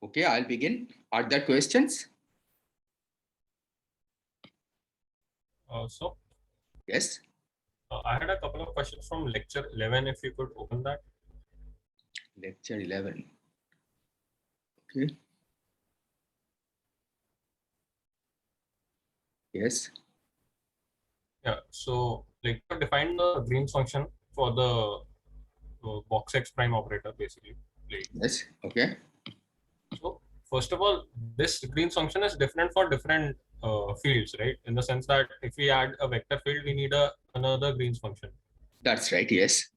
Okay, I'll begin. Are there questions? Yes. I had a couple of questions from lecture 11, if you could open that. Lecture 11. Okay. Yes. Yeah, so like to define the Green's function for the box X prime operator, basically. Like, Yes. Okay. so first of all, this Green's function is different for different fields, right? In the sense that if we add a vector field, we need another Green's function. That's right. Yes.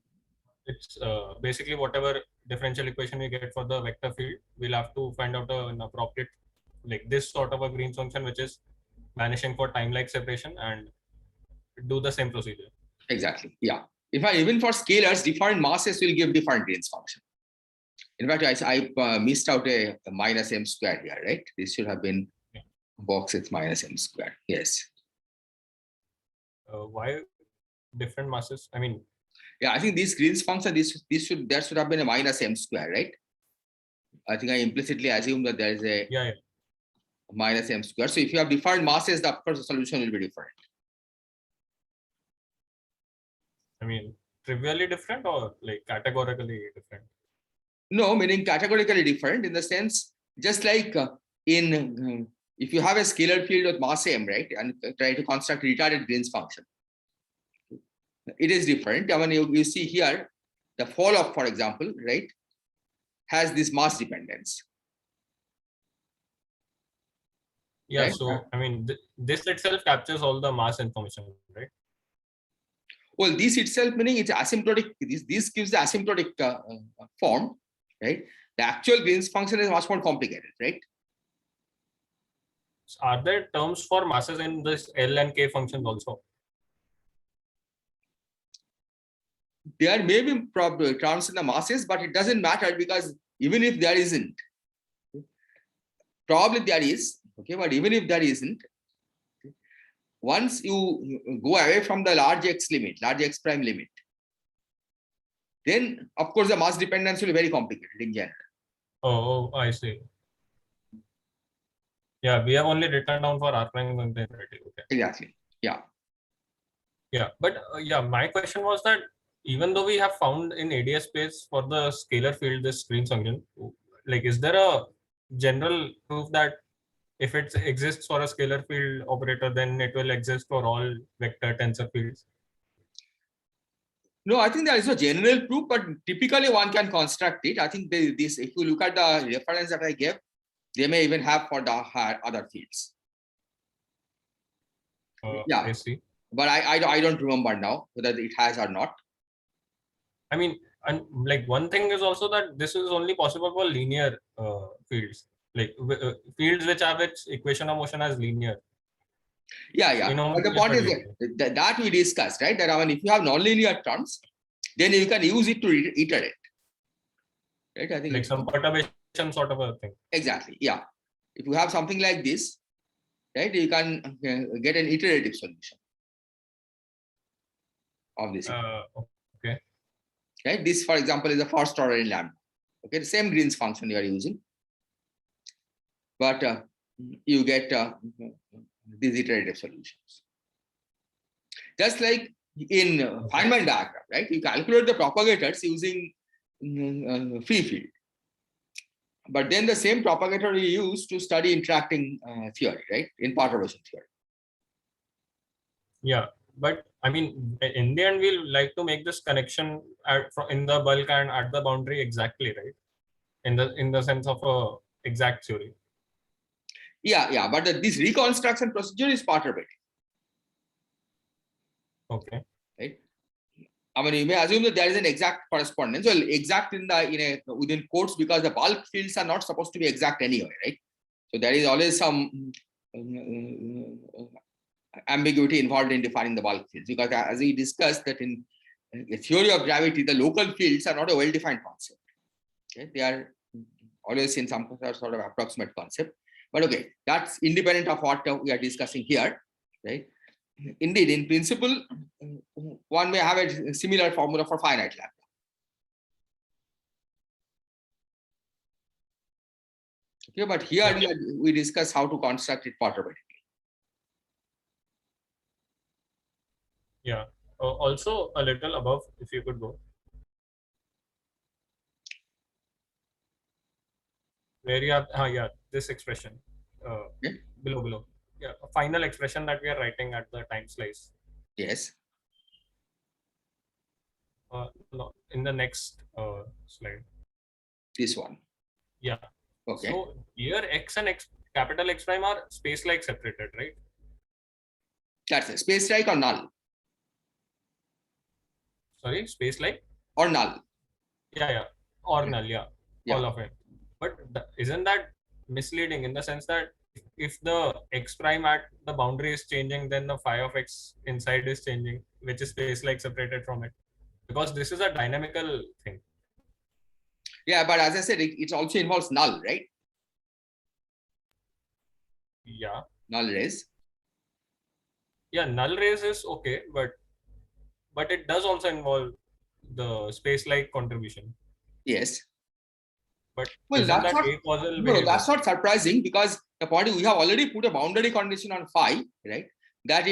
It's basically whatever differential equation we get for the vector field, we'll have to find out an appropriate, like this sort of a Green's function, which is vanishing for time-like separation, and do the same procedure. Exactly. Yeah. In fact, even for scalars, different masses will give different Green's function. In fact, I missed out a minus m squared here, right? This should have been box X minus m squared. Yes. Why different masses? I mean, yeah, I think this Green's function, there should have been a minus m squared, right? I think I implicitly assume that there is a minus m squared. So if you have different masses, of course the solution will be different. I mean, trivially different or like categorically different? No, meaning categorically different in the sense, just like if you have a scalar field with mass m, right, and try to construct a retarded Green's function, it is different. I mean, you see here, the fall off, for example, right, has this mass dependence. Yeah, right? so I mean, this itself captures all the mass information, right? Well, this itself meaning it's asymptotic. This gives the asymptotic form, right? The actual Green's function is much more complicated, right? Are there terms for masses in this L and K functions also? There may be terms in the masses, but it doesn't matter because even if there isn't, probably there is, okay, but even if there isn't, once you go away from the large X limit, large X prime limit, then of course the mass dependence will be very complicated in general. Oh, I see. Yeah, we have only written down for R prime continuity. Okay. Exactly. Yeah. Yeah, but yeah, my question was that even though we have found in ADS space for the scalar field this Green's function, like is there a general proof that if it exists for a scalar field operator, then it will exist for all vector tensor fields? No, I think there is no general proof, but typically one can construct it. I think this, if you look at the reference that I gave, they may even have for the other fields. Yeah, I see. But I don't remember now whether it has or not. I mean, and like one thing is also that this is only possible for linear fields, like fields which have its equation of motion as linear. Yeah. But the point is that we discussed, right? That I mean, if you have nonlinear terms, then you can use it to iterate. Right? I think like some perturbation sort of a thing. Exactly. Yeah. If you have something like this, right, you can get an iterative solution of this. Okay. Right. This, for example, is the first order in lambda. Okay, the same Green's function you are using, but you get these iterative solutions. Just like in Feynman diagram, right? You calculate the propagators using free field. But then the same propagator you use to study interacting theory, right? In perturbation theory. Yeah, but I mean, in the end, we'll like to make this connection in the bulk and at the boundary exactly, right? In the sense of a exact theory. Yeah. But this reconstruction procedure is perturbative. Okay. Right. I mean, you may assume that there is an exact correspondence. Well, exact within quotes, because the bulk fields are not supposed to be exact anyway, right? So there is always some ambiguity involved in defining the bulk fields, because as we discussed that in the theory of gravity, the local fields are not a well-defined concept. Okay? They are always in some sort of approximate concept. But okay, that's independent of what we are discussing here, right? Indeed, in principle, one may have a similar formula for finite lambda. Okay, but here Yeah. we discuss how to construct it perturbatively. Yeah. Also a little above, if you could go. Where you have, yeah, this expression. Okay. Below. Yeah, a final expression that we are writing at the time slice. Yes. No, in the next slide. This one. Yeah. Okay. So here x and x capital X prime are space-like separated, right? That's it. Space like or null Sorry, space-like? or null. Yeah. Or null, yeah. Yeah. All of it. But isn't that misleading in the sense that if the x prime at the boundary is changing, then the phi of x inside is changing, which is space-like separated from it? Because this is a dynamical thing. Yeah, but as I said, it also involves null, right? Yeah. Null rays. Yeah, null rays is okay, but it does also involve the space-like contribution. Yes. But Well, isn't that's that not, a causal no, behavior? that's not surprising because the point is we have already put a boundary condition on phi, right? That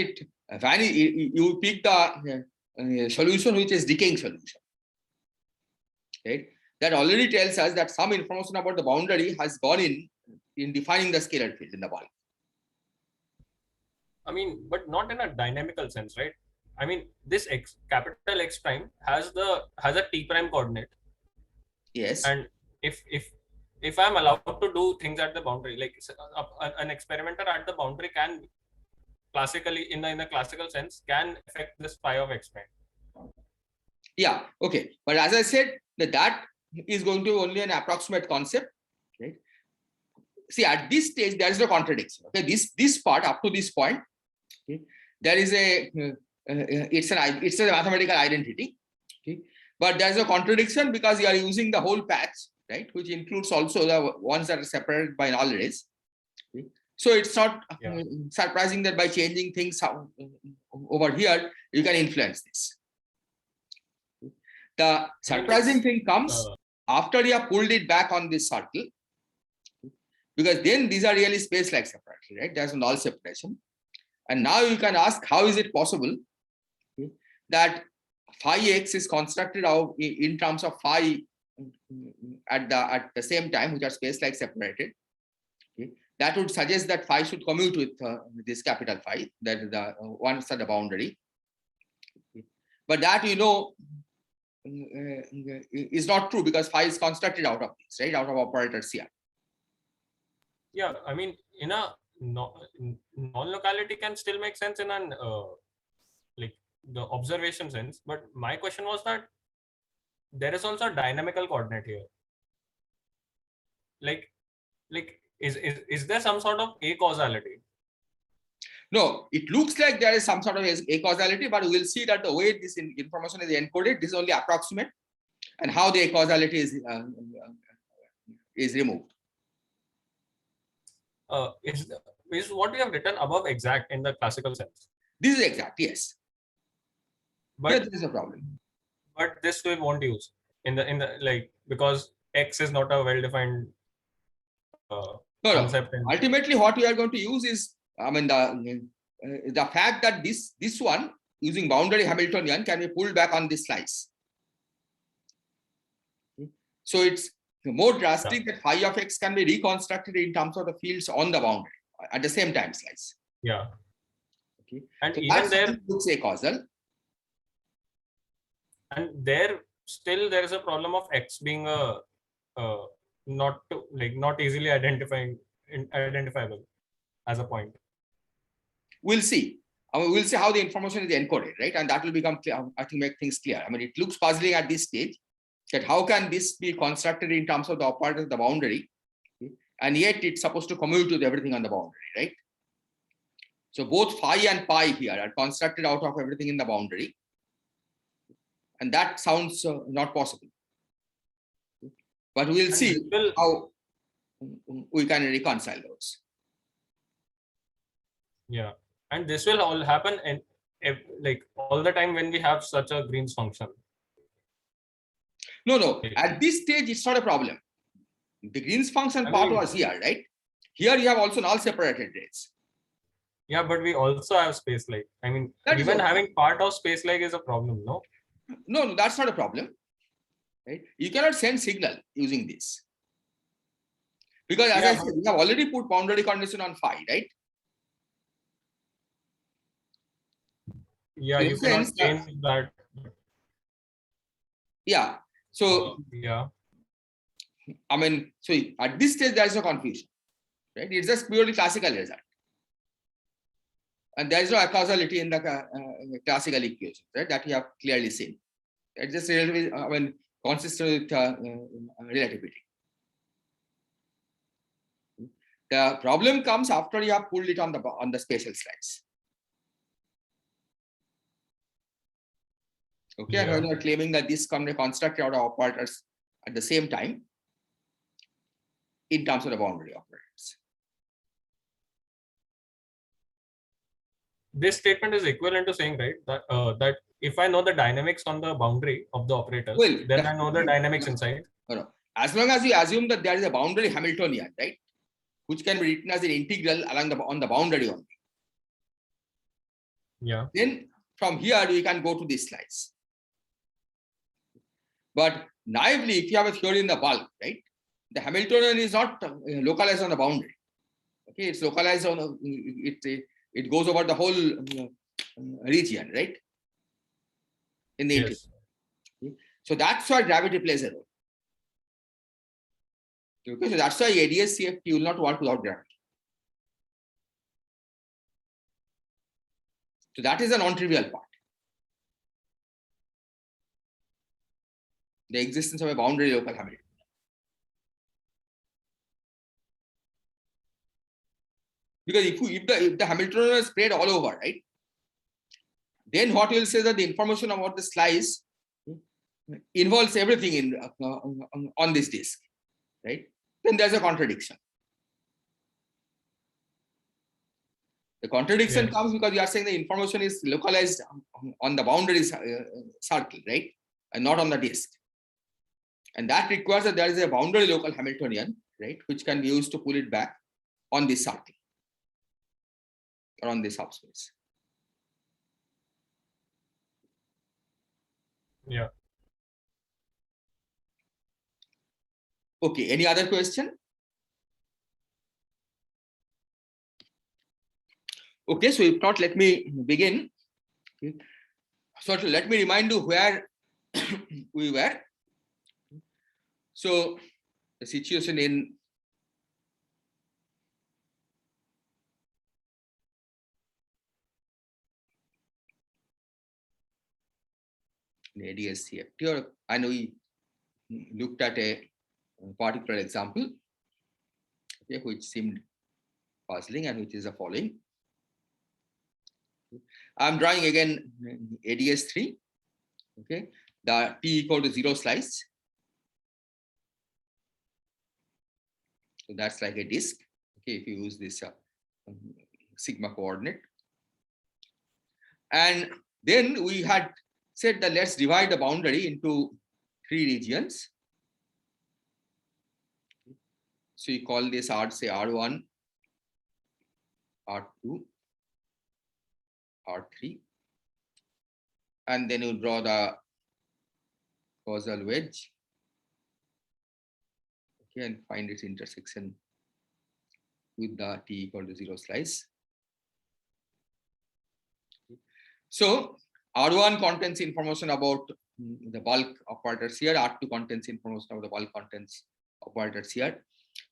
when you pick the solution which is decaying solution, right? That already tells us that some information about the boundary has gone in defining the scalar field in the ball. I mean, but not in a dynamical sense, right? I mean, this capital X prime has a t prime coordinate, Yes. and if I'm allowed to do things at the boundary, like an experimenter at the boundary can classically, in the classical sense, can affect this phi of X prime. Yeah. Okay. But as I said, that is going to be only an approximate concept, right? See, at this stage, there is no contradiction. Okay, this part up to this point, okay, there is it's a mathematical identity, okay, but there is a contradiction because you are using the whole patch, right, which includes also the ones that are separated by null rays. Okay? So it's not surprising that by changing things over here, you can influence this. The surprising thing comes after you have pulled it back on this circle, because then these are really space-like separately, right? There's a null separation. And now you can ask, how is it possible that phi x is constructed out in terms of phi at the same time, which are space-like separated? Okay. That would suggest that phi should commute with this capital phi, that is the ones at the boundary. Okay. But that is not true because phi is constructed out of this, right? Out of operators here. Yeah, I mean, in a non-locality can still make sense in an like the observation sense. But my question was that there is also a dynamical coordinate here. Like is there some sort of a causality? No, it looks like there is some sort of a causality, but we will see that the way this information is encoded, this is only approximate, and how the causality is removed. Is what we have written above exact in the classical sense? This is exact, yes. But here there is a problem. But this we won't use in the like, because X is not a well-defined concept. No. Ultimately, what we are going to use is, I mean, the fact that this one using boundary Hamiltonian can be pulled back on this slice. So it's more drastic that phi of x can be reconstructed in terms of the fields on the boundary at the same time slice. Yeah. Okay. And so even there looks a causal. And there is a problem of x being a not easily identifiable as a point. We'll see. We'll see how the information is encoded, right? And that will become clear, I think, make things clear. I mean, it looks puzzling at this stage that how can this be constructed in terms of the operators of the boundary, okay? And yet it's supposed to commute with everything on the boundary, right? So both phi and pi here are constructed out of everything in the boundary. And that sounds not possible. But we'll see how we can reconcile those. Yeah. And this will all happen in like all the time when we have such a Green's function. No. At this stage, it's not a problem. The Green's function I part mean- was here, right? Here you have also null separated rays. Yeah, but we also have space like. I mean, That is even okay. having part of space like is a problem, no? No, that's not a problem. Right? You cannot send signal using this. Because as Yeah, I said, we have already put boundary condition on phi, right? Yeah, In you a cannot sense, change that. yeah. So, Yeah, I mean, so at this stage, there is no confusion, right? It's just purely classical result. And there is no causality in the classical equation, right? That we have clearly seen. It's just really, I mean, consistent with relativity. The problem comes after you have pulled it on the spatial slice. Okay, and Yeah. when you are claiming that this can be constructed out of operators at the same time in terms of the boundary operators. This statement is equivalent to saying, right, that that if I know the dynamics on the boundary of the operators, Well, then I know the dynamics inside. no. As long as you assume that there is a boundary Hamiltonian, right, which can be written as an integral along on the boundary only. Yeah. Then from here we can go to this slice. But naively, if you have a theory in the bulk, right, the Hamiltonian is not localized on the boundary. Okay, it's localized on it goes over the whole region, right? In the Yes. integral. So that's why gravity plays a role. Okay, so that's why ADS-CFT will not work without gravity. So that is a non-trivial part. The existence of a boundary local Hamiltonian. Because if the Hamiltonian is spread all over, right, then what you will say that the information about the slice involves everything in on this disk, right? Then there's a contradiction. The contradiction comes because you are saying the information is localized on the boundary circle, right, and not on the disk. And that requires that there is a boundary local Hamiltonian, right, which can be used to pull it back on this circle or on this subspace. Yeah. Okay, any other question? Okay, so if not, let me begin. Okay. So let me remind you where we were. So the situation in ADS-CFT, or I know we looked at a particular example, okay, which seemed puzzling and which is the following. I'm drawing again ADS3, okay, the T equal to 0 slice. So that's like a disk, okay, if you use this sigma coordinate. And then we had said that let's divide the boundary into 3 regions. So you call this R, say R1, R2, R3. And then you draw the causal wedge, okay, and find its intersection with the T equal to 0 slice. So R1 contains information about the bulk operators here, R2 contains information about the bulk contents operators here.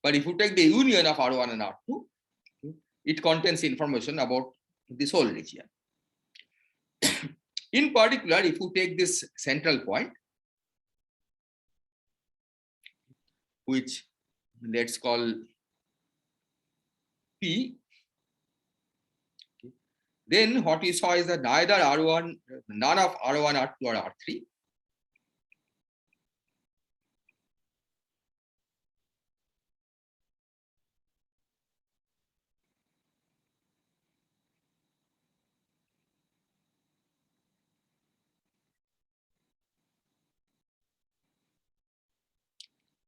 But if you take the union of R1 and R2, it contains information about this whole region. In particular, if you take this central point, which let's call P, then what we saw is that neither R1, none of R1, R2, or R3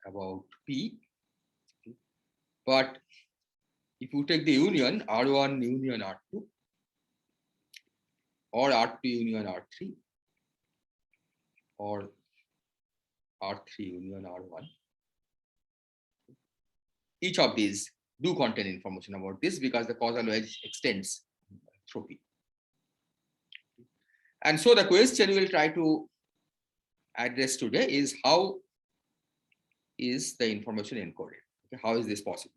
about P But if you take the union R1 union R2 or R2 union R3 or R3 union R1, each of these do contain information about this because the causal wedge extends through P. And so the question we will try to address today is how is the information encoded? Okay, how is this possible?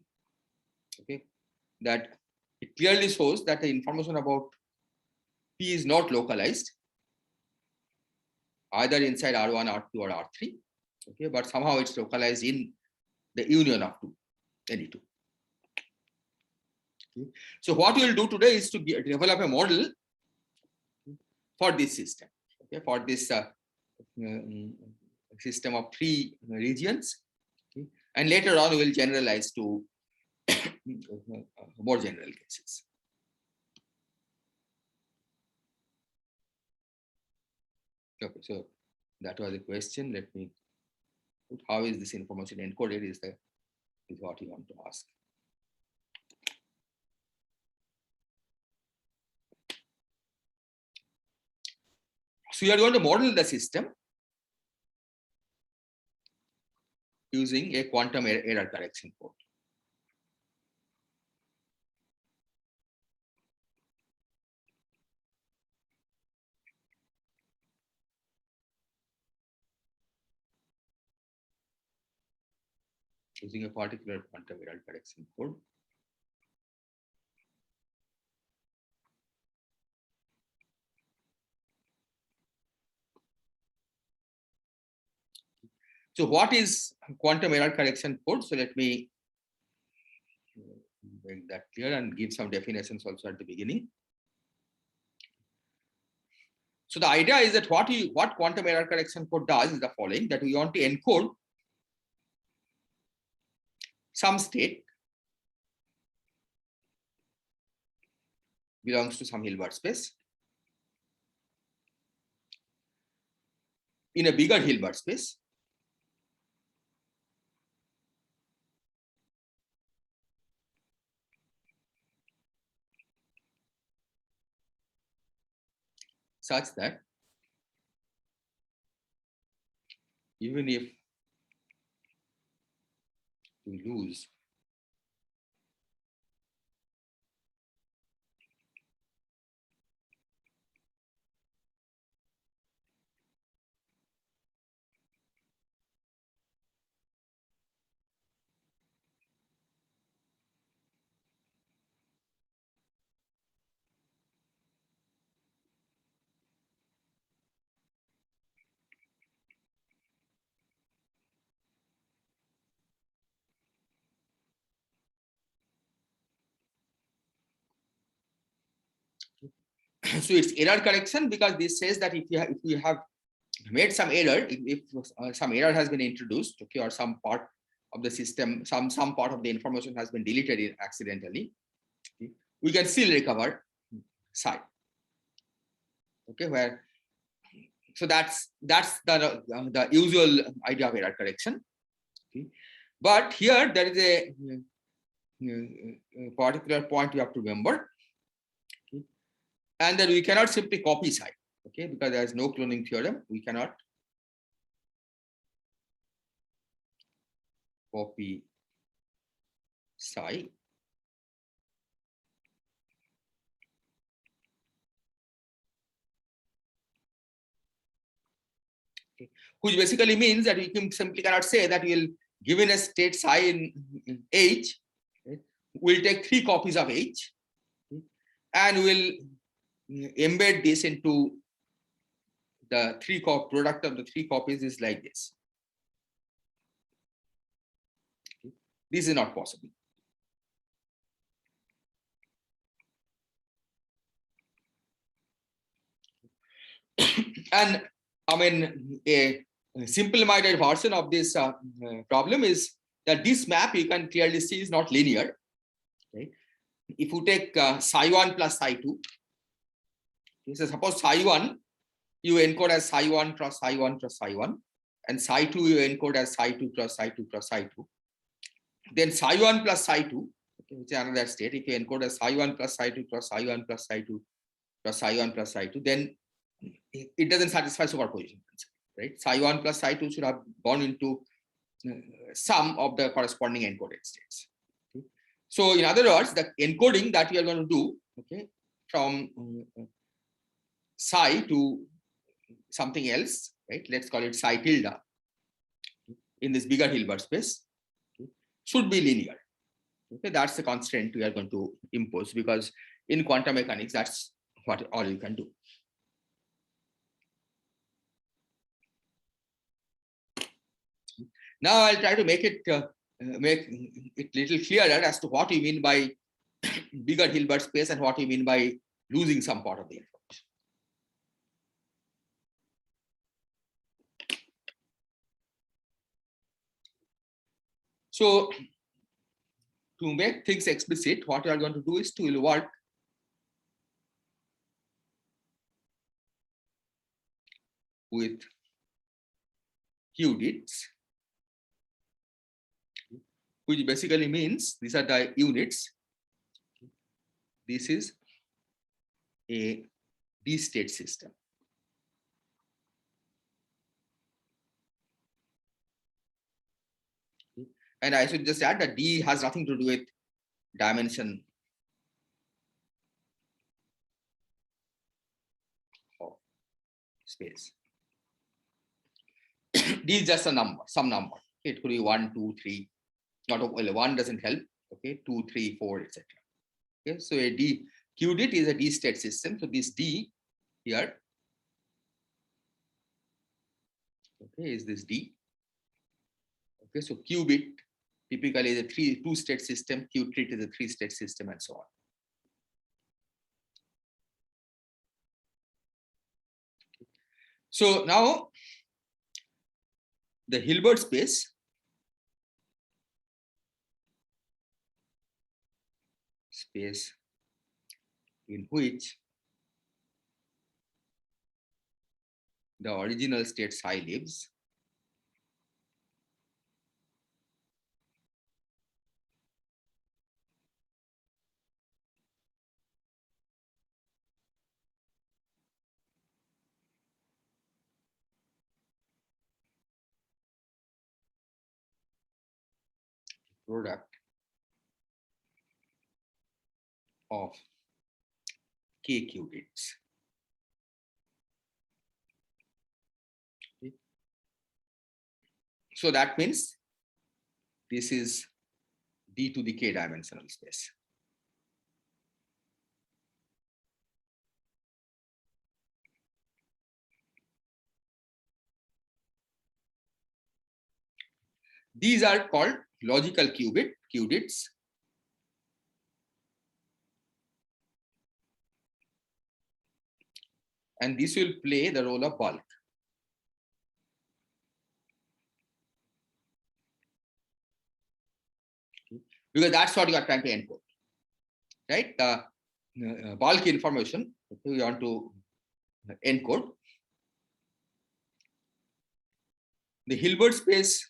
Okay, that it clearly shows that the information about P is not localized either inside R1, R2, or R3. Okay, but somehow it's localized in the union of two, any two. Okay. So what we will do today is to develop a model for this system. Okay, for this system of three regions. Okay. And later on, we will generalize to more general cases. Okay, so that was the question. Let me put how is this information encoded is what you want to ask. So we are going to model the system using a quantum error correction code. Using a particular quantum error correction code. So what is quantum error correction code? So let me make that clear and give some definitions also at the beginning. So the idea is that what quantum error correction code does is the following, that we want to encode some state belongs to some Hilbert space in a bigger Hilbert space such that even if we lose so it's error correction because this says that if you have made some error, if some error has been introduced, okay, or some part of the system, some part of the information has been deleted accidentally, okay, we can still recover psi. Okay, where so that's the usual idea of error correction. Okay, but here there is a particular point you have to remember. Okay, and that we cannot simply copy psi. Okay, because there is no cloning theorem, we cannot copy psi. Okay. Which basically means that we can simply cannot say that we'll given a state psi in H, okay, we'll take 3 copies of H, okay, and we'll embed this into the product of the 3 copies is like this. Okay. This is not possible. And I mean, a simple-minded version of this problem is that this map you can clearly see is not linear. Okay. If you take psi1 plus psi2, okay, so suppose psi1 you encode as psi1 cross psi1 cross psi1, and psi2 you encode as psi2 cross psi2 cross psi2. Then psi1 plus psi2, okay, which is another state. If you encode as psi1 plus psi2 plus psi1 plus psi2 plus psi1 plus psi2, then it doesn't satisfy superposition principle, right? Psi1 plus psi2 should have gone into some of the corresponding encoded states. Okay? So in other words, the encoding that we are going to do, okay, from psi to something else, right? Let's call it psi tilde in this bigger Hilbert space, okay, should be linear. Okay, that's the constraint we are going to impose, because in quantum mechanics, that's what all you can do. Now I'll try to make it little clearer as to what you mean by bigger Hilbert space and what you mean by losing some part of the information. So to make things explicit, what you are going to do is to work with qubits, which basically means these are the units. This is a d-state system. And I should just add that D has nothing to do with dimension of space. D is just a number, some number. It could be 1, 2, 3. Not well, 1 doesn't help. Okay, 2, 3, 4, etc. Okay, so a D qubit is a d-state system. So this D here, okay, is this D. Okay, so qubit typically is a two-state system. Qubit is a three-state system, and so on. So now the Hilbert space in which the original state psi lives product of k qubits. Okay. So that means this is d to the k dimensional space. These are called logical qubits. And this will play the role of bulk. Because that's what you are trying to encode, right? Bulk information, okay, we want to encode. The Hilbert space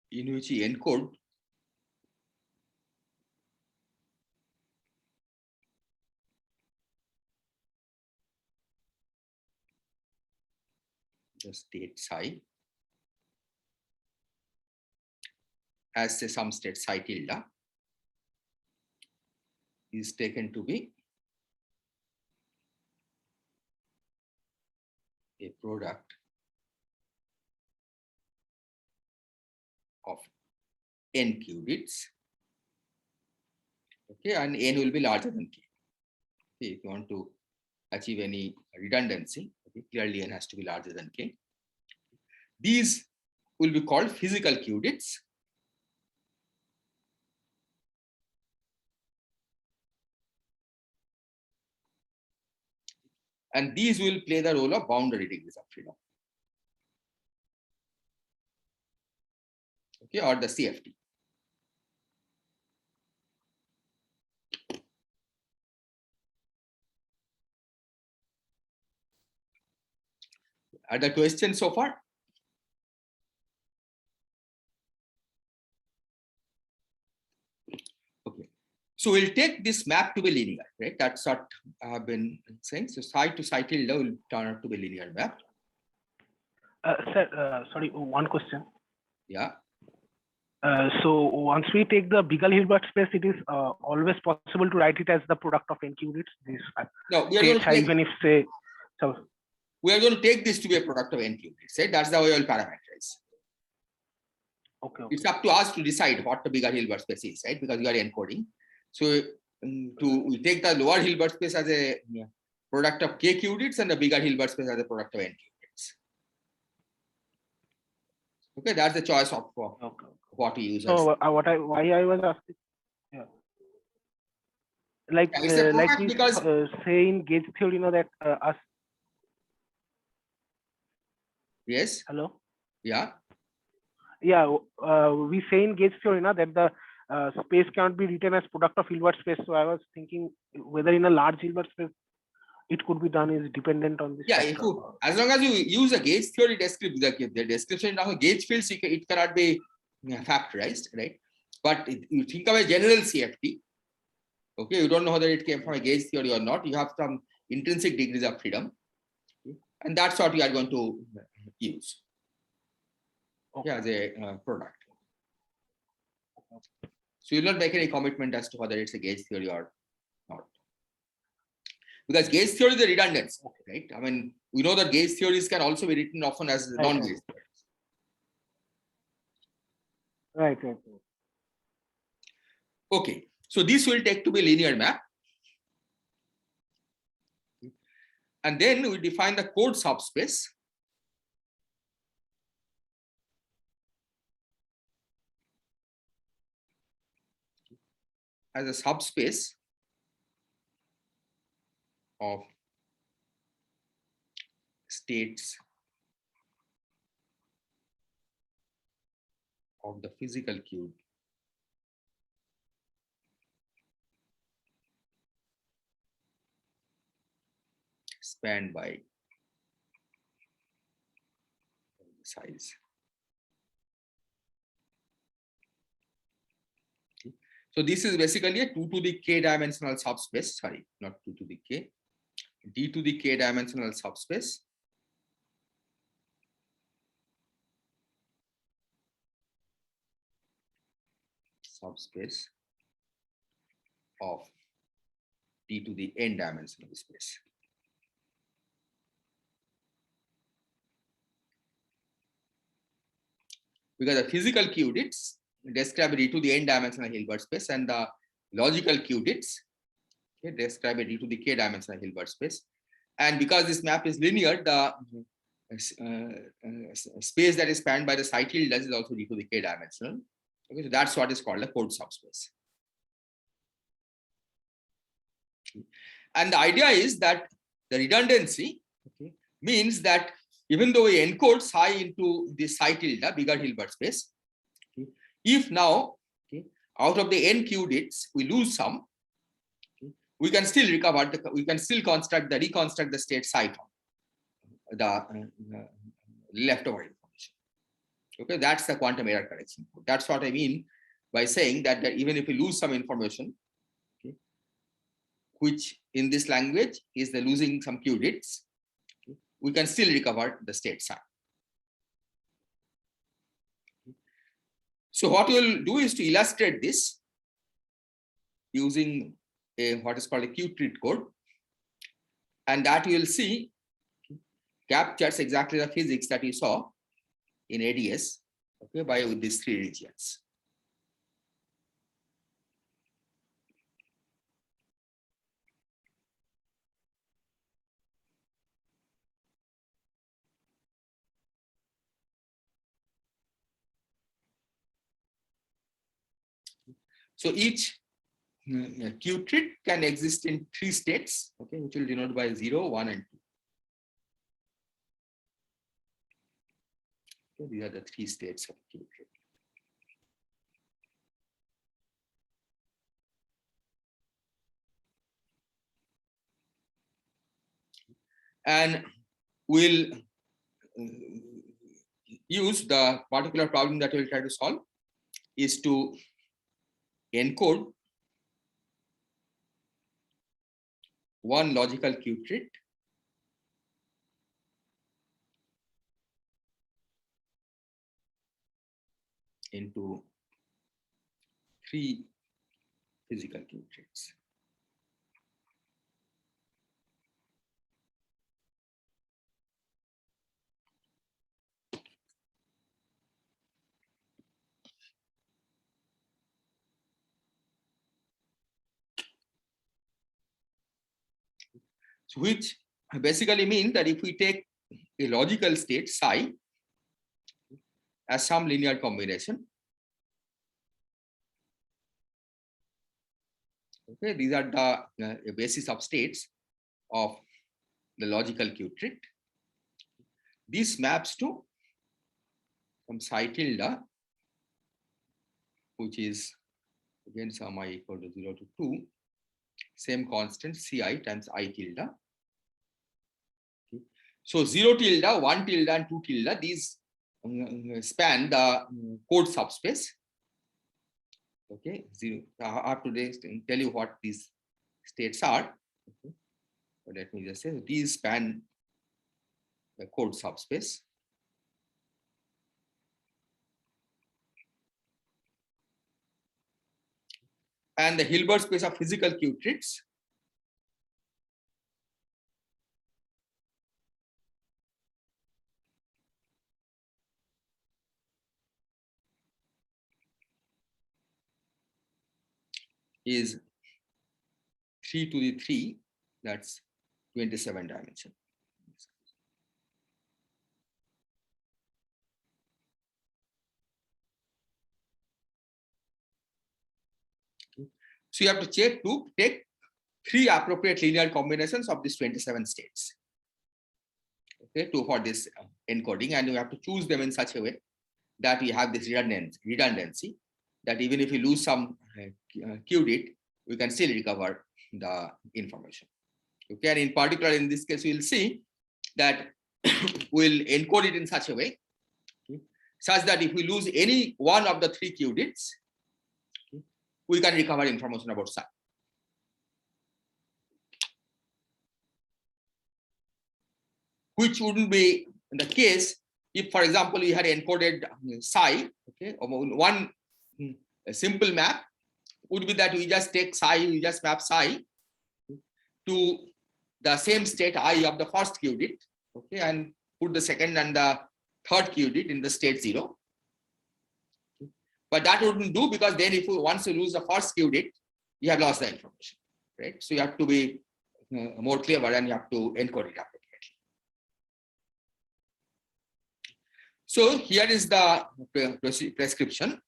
in which we encode the state psi as say some state psi tilde is taken to be a product of n qubits. Okay, and n will be larger than k. Okay, if you want to achieve any redundancy, okay, clearly n has to be larger than k. These will be called physical qubits. And these will play the role of boundary degrees of freedom. Okay, or the CFT. Are there questions so far? Okay. So we'll take this map to be linear, right? That's what I have been saying. So side to side tilde will turn out to be linear map. Sir, sorry, one question. Yeah. So once we take the Beagle-Hilbert space, it is always possible to write it as the product of n qubits. This No, we are going to take, even if say so. we are going to take this to be a product of n qubits, right? That's the way we'll parameterize. Okay. It's up to us to decide what the bigger Hilbert space is, right? Because we are encoding. So we take the lower Hilbert space as a product of k qubits and the bigger Hilbert space as a product of n qubits. Okay, that's the choice of what we use. So why I was asking, yeah, like Yeah, it's a like product we because say in gauge theory, you know that us. yes. Hello. Yeah. Yeah, we say in gauge theory, na, that the space cannot be written as product of Hilbert space. So I was thinking whether in a large Hilbert space it could be done is dependent on this. Yeah, if you, as long as you use a gauge theory description, the description of a gauge fields, it cannot be factorized, right? But you think of a general CFT, okay, you don't know whether it came from a gauge theory or not. You have some intrinsic degrees of freedom, and that's what we are going to use as a product. So you'll not make any commitment as to whether it's a gauge theory or not. Because gauge theory is a redundancy, right? I mean, we know that gauge theories can also be written often as non-gauge theories. Right. Okay, so this will take to be linear map. And then we define the code subspace. As a subspace of states of the physical cube spanned by size. So this is basically a 2 to the k dimensional subspace, sorry, not 2 to the k, d to the k dimensional subspace of d to the n dimensional space. Because the physical qubits describe d to the n dimensional Hilbert space, and the logical qubits describe d to the k dimensional Hilbert space. And because this map is linear, the space that is spanned by the side tilde is also d to the k dimensional. Okay, so that's what is called a code subspace. And the idea is that the redundancy means that even though we encode psi into the psi tilde, bigger Hilbert space, if now out of the n qubits we lose some, we can still recover we can still reconstruct the state psi from the leftover information. Okay, that's the quantum error correction. That's what I mean by saying that even if we lose some information, which in this language is the losing some qubits, we can still recover the state psi. So what we'll do is to illustrate this using what is called a Q-treat code, and that you will see captures exactly the physics that you saw in ADS, okay, by with these three regions. So each Q-treat can exist in 3 states, okay, which will denote by 0, 1, and 2. Okay, these are the 3 states of Q-treat. And we'll use the particular problem that we'll try to solve is to encode one logical qubit into 3 physical qubits. So which basically means that if we take a logical state psi as some linear combination, okay, these are the basis of states of the logical qubit. This maps to some psi tilde, which is again some I equal to 0 to 2, same constant ci times I tilde. Okay. So 0 tilde, 1 tilde, and 2 tilde, these span the code subspace. Okay, zero. I have to tell you what these states are. Okay. But let me just say these span the code subspace. And the Hilbert space of physical qubits is 3 to the 3, that's 27 dimension. Okay. So you have to take 3 appropriate linear combinations of these 27 states. Okay, for this encoding, and you have to choose them in such a way that we have this redundancy that even if we lose some qubit, we can still recover the information. Okay, and in particular, in this case, we'll see that we'll encode it in such a way, okay, such that if we lose any one of the 3 qubits, okay, we can recover information about psi. Which wouldn't be the case if, for example, we had encoded psi, okay, one simple map would be that we just take psi, we just map psi to the same state I of the first qubit, okay, and put the second and the third qubit in the state 0. Okay. But that wouldn't do, because then if we once you lose the first qubit, you have lost the information, right? So you have to be more clever and you have to encode it appropriately. So here is the prescription.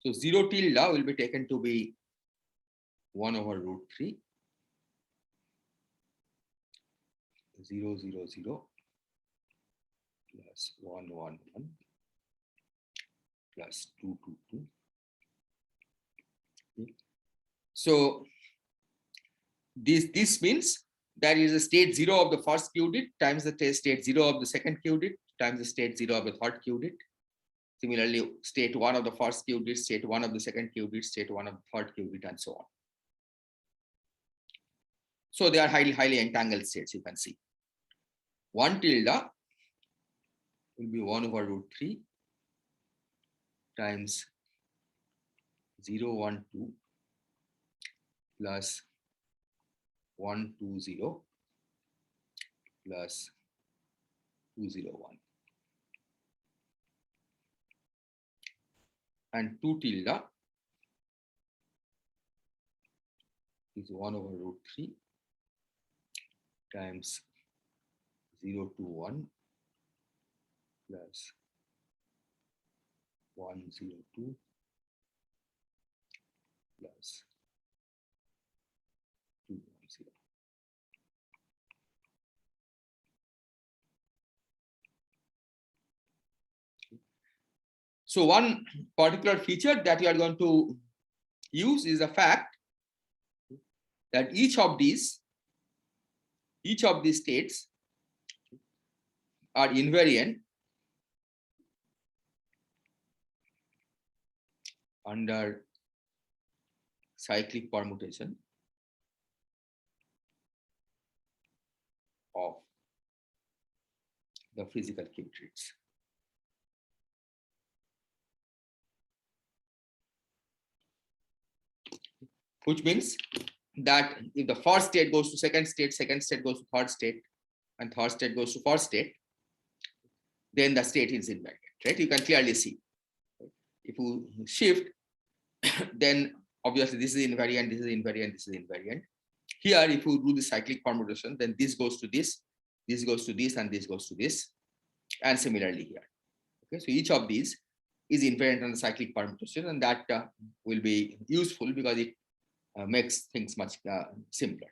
So 0 tilde will be taken to be 1 over root 3, 0, 0, 0, plus 1, 1, 1, plus 2, 2, 2. Okay. So this means that is a state 0 of the first qubit times the state 0 of the second qubit times the state 0 of the third qubit. Similarly, state 1 of the first qubit, state 1 of the second qubit, state 1 of the third qubit, and so on. So they are highly entangled states, you can see. 1 tilde will be 1 over root 3 times 0, 1, 2 plus 1, 2, 0 plus 2, 0, 1. And 2 tilde is 1 over root 3 times 0, 2, 1 plus 1, 0, 2 plus 2, 1, 0. So one particular feature that you are going to use is the fact that each of these states are invariant under cyclic permutation of the physical Q trees. Which means that if the first state goes to second state goes to third state, and third state goes to fourth state, then the state is invariant, right? You can clearly see. If you shift, then obviously this is invariant, this is invariant, this is invariant. Here, if you do the cyclic permutation, then this goes to this goes to this, and this goes to this, and similarly here. Okay, so each of these is invariant on the cyclic permutation, and that will be useful because it makes things much simpler.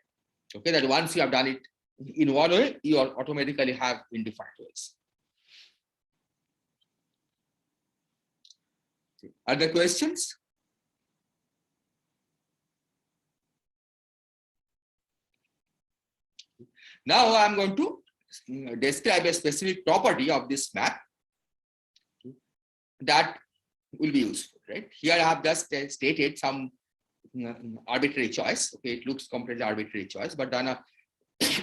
Okay, that once you have done it in one way, you automatically have in different ways. Other questions? Now I'm going to describe a specific property of this map that will be useful, right? Here I have just stated some arbitrary choice. Okay, it looks completely arbitrary choice, but then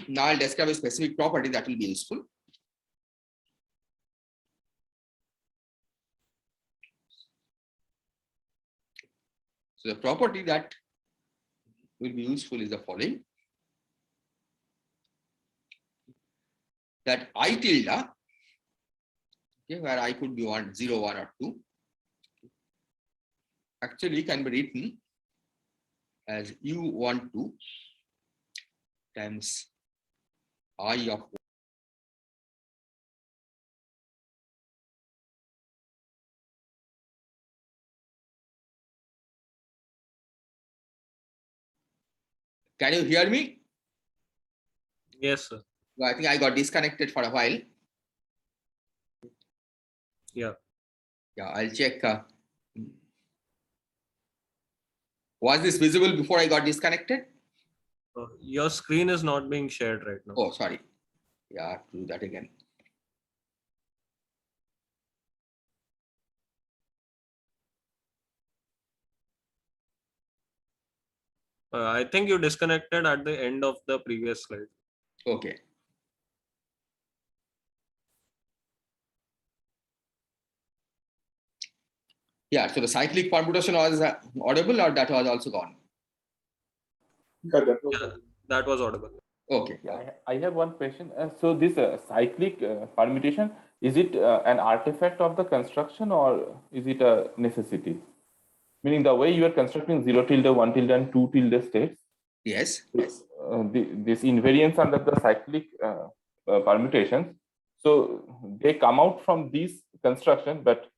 now I'll describe a specific property that will be useful. So the property that will be useful is the following: that I tilde, okay, where I could be 1, 0, 1, or 2, actually can be written as U12 times I of 1. Can you hear me? Yes, sir. Well, I think I got disconnected for a while. Yeah. Yeah, I'll check. Was this visible before I got disconnected? Your screen is not being shared right now. Oh, sorry. Yeah, I have to do that again. I think you disconnected at the end of the previous slide. Okay. Yeah, so the cyclic permutation was audible, or that was also gone? Yeah, that was Yeah, that was audible. Okay. Yeah, I have one question. So this cyclic permutation, is it an artifact of the construction or is it a necessity? Meaning the way you are constructing 0 tilde, 1 tilde, and 2 tilde states, Yes. this invariance under the cyclic permutations, so they come out from these construction, but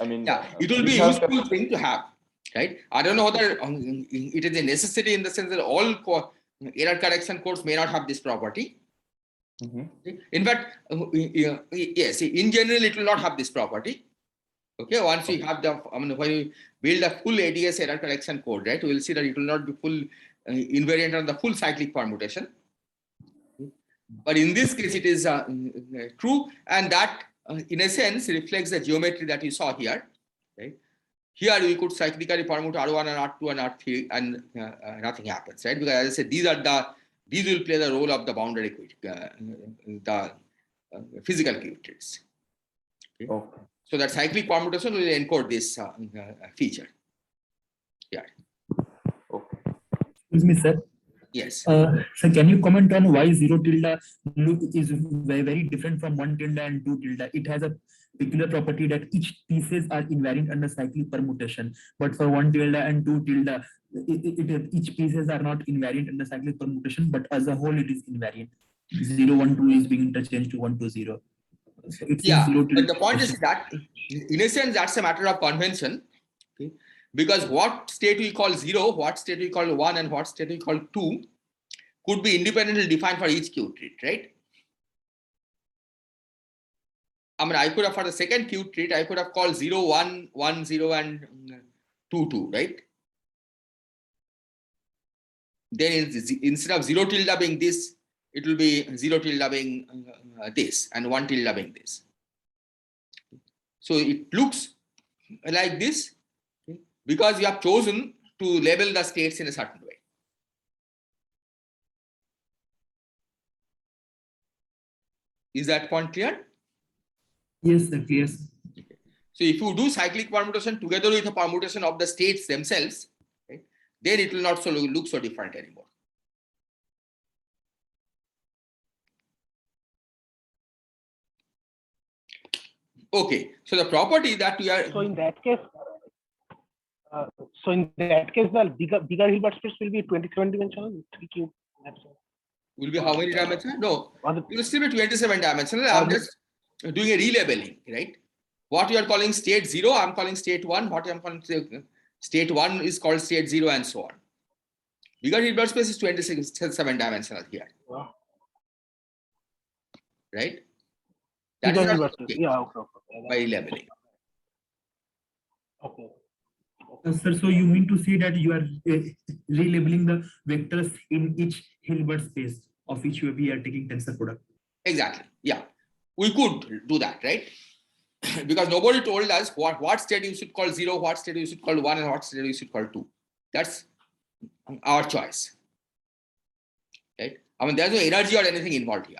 I mean, Yeah, it will be we a have useful thing to have, right? I don't know whether it is a necessity in the sense that all error correction codes may not have this property. Mhm. In fact, yes, in general, it will not have this property. Okay, once we have the, I mean, when you build a full ADS error correction code, right, we will see that it will not be full invariant on the full cyclic permutation. But in this case, it is true, and that in a sense reflects the geometry that you saw here. Right? Here we could cyclically permute R1 and R2 and R3, and nothing happens, right? Because as I said, these will play the role of the boundary the physical qubits. Okay? Okay. So that cyclic permutation will encode this feature. Yeah. Okay. Excuse me, sir. Yes. So can you comment on why 0 tilde is very, very different from 1 tilde and 2 tilde? It has a peculiar property that each pieces are invariant under cyclic permutation, but for 1 tilde and 2 tilde, each pieces are not invariant under cyclic permutation, but as a whole it is invariant. 0, 1, 2 is being interchanged to 1, 2, 0. So it Yeah, seems 0 but tilde the point is that in a sense that's a matter of convention. Okay? Because what state we call 0, what state we call 1, and what state we call 2 could be independently defined for each Q treat, right? I mean, I could have, for the second Q trait, I could have called 0, 1, 1, 0, and 2, 2, right? Then instead of 0 tilde being this, it will be 0 tilde being this, and 1 tilde being this. So it looks like this because you have chosen to label the states in a certain way. Is that point clear? Yes, sir, clear. Sir. So if you do cyclic permutation together with a permutation of the states themselves, right, then it will not look so different anymore. Okay, so the property that we are So in that case, the bigger Hilbert space will be 27 dimensional, 3 cube. That's all. will be how many dimensional? No, Or the- it will still be 27 dimensional. I'm just doing a relabeling, right? What you are calling state 0, I'm calling state 1. What I'm calling state 1 is called state 0, and so on. Bigger Hilbert space is 27 dimensional here, Wow. right? That Bigger is not Hilbert space. changed Yeah, okay. by relabeling. Okay. Sir, so you mean to say that you are relabeling the vectors in each Hilbert space of which we are taking tensor product? Exactly. Yeah, we could do that, right? Because nobody told us what state you should call 0, what state you should call 1, and what state you should call 2. That's our choice, right? I mean, there's no energy or anything involved here,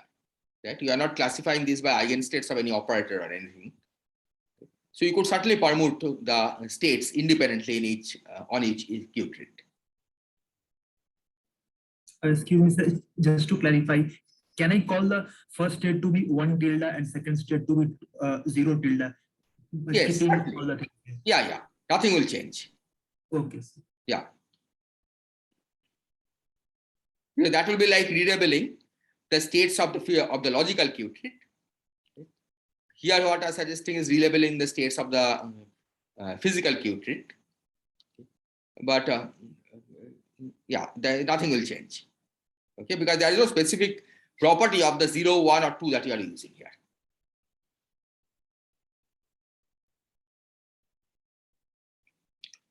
right? You are not classifying this by eigenstates of any operator or anything. So you could certainly permute the states independently in each on each Q trait. Excuse me, sir, just to clarify, can I call the first state to be 1 tilde and second state to be 0 tilde? Yes, Keeping certainly. all the things. Yeah, nothing will change. Okay, sir. Yeah. You know, that will be like relabeling the states of the logical Q trait. Here, what I'm suggesting is relabeling the states of the physical Q trait. But yeah, nothing will change. Okay, because there is no specific property of the 0, 1, or 2 that you are using here.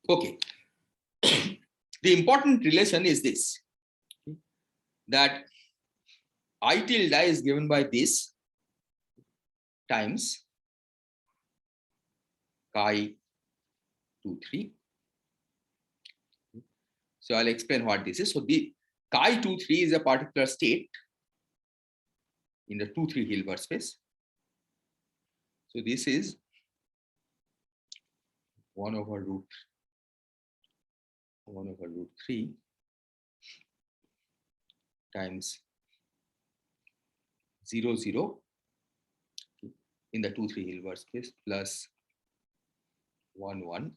Okay. The important relation is this, that I tilde is given by this times chi 2, 3. So I'll explain what this is. So the chi 2, 3 is a particular state in the 2, 3 Hilbert space. So this is 1 over root 3 times 0, 0 in the 2, 3 Hilbert space plus 1, 1 .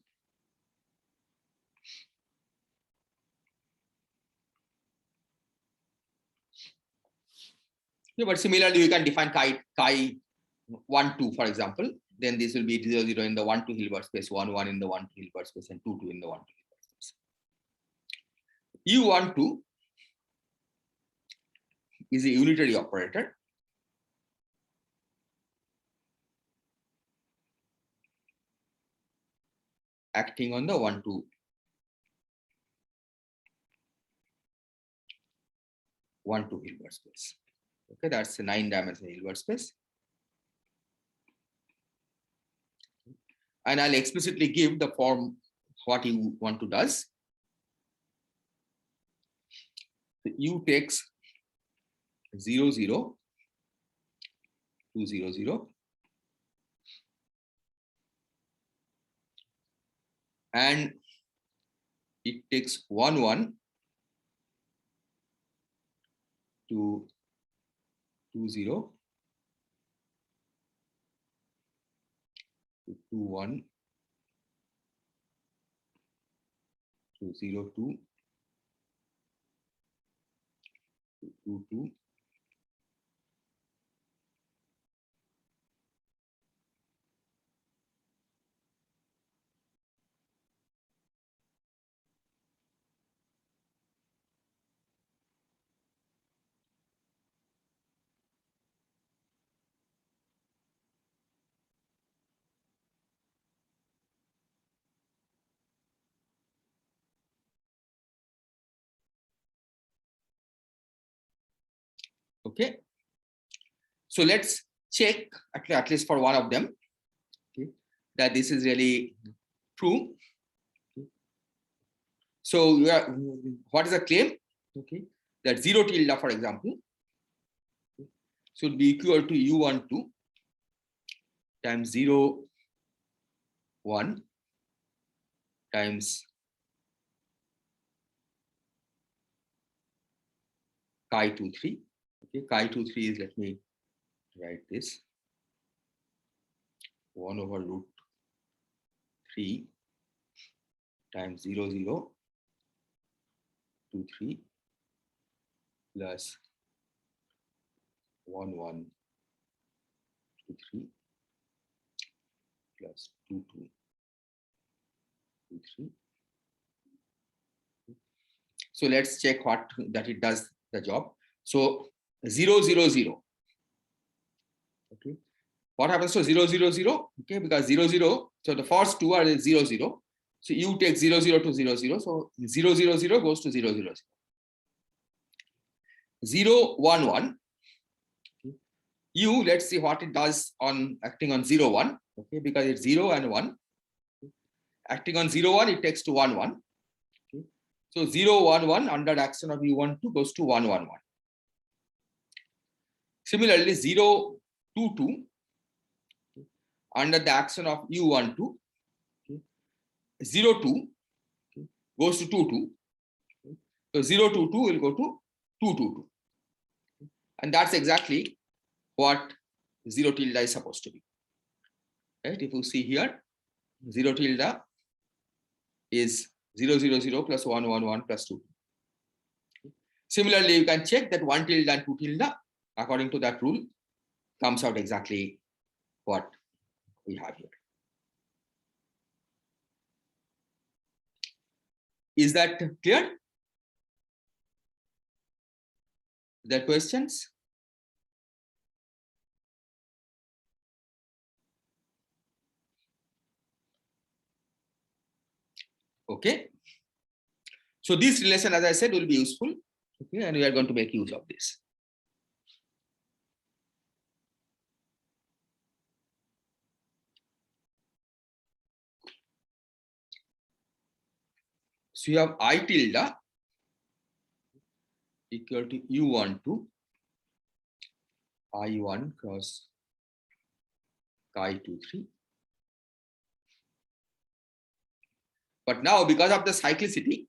Yeah, but similarly, you can define chi 1, 2, for example. Then this will be 0, 0 in the 1, 2 Hilbert space, 1, 1 in the 1, 2 Hilbert space, and 2, 2 in the 1, 2 Hilbert space. U12 is a unitary operator. Acting on the 1, 2 Hilbert space. Okay, that's a 9-dimensional Hilbert space. And I'll explicitly give the form what U12 does. U takes 0, 0, 2, 0, 0. And it takes 1, 1 to 2, 0 to 2, 1 to 0, 2 to 2, 2. Okay. So let's check at least for one of them, okay, that this is really true. So what is the claim? Okay, that 0 tilde, for example, should be equal to U12 times 0, 1 times chi23. Okay, chi23 is, let me write this, 1 over root 3 times 0, 0, 2, 3 plus 1, 1, 2, 3 plus 2, 2, 2, 3. So let's check what that it does the job. So 0, 0, 0. Okay. What happens to 0, 0, 0? Okay, because 0, 0. So the first two are 0, 0. So you take 0, 0 to 0, 0. So 0, 0, 0 goes to 0, 0, 0. 0, 1, 1. Okay. U, let's see what it does on acting on 0, 1. Okay, because it's 0 and 1. Okay. Acting on 0, 1, it takes to 1, 1. Okay. So 0, 1, 1 under action of U12 goes to 1, 1, 1. Similarly, 0, 2, 2 under the action of U12, okay, 0, 2 okay, goes to 2, 2. Okay. So 0, 2, 2 will go to 2, 2, 2. Okay. And that's exactly what 0 tilde is supposed to be. Right? If you see here, 0 tilde is 0, 0, 0 plus 1, 1, 1 plus 2. Okay. Similarly, you can check that 1 tilde and 2 tilde, according to that rule, comes out exactly what we have here. Is that clear? There are questions? Okay. So this relation, as I said, will be useful. Okay, and we are going to make use of this. So you have I tilde equal to U12 I1 cross chi23. But now, because of the cyclicity,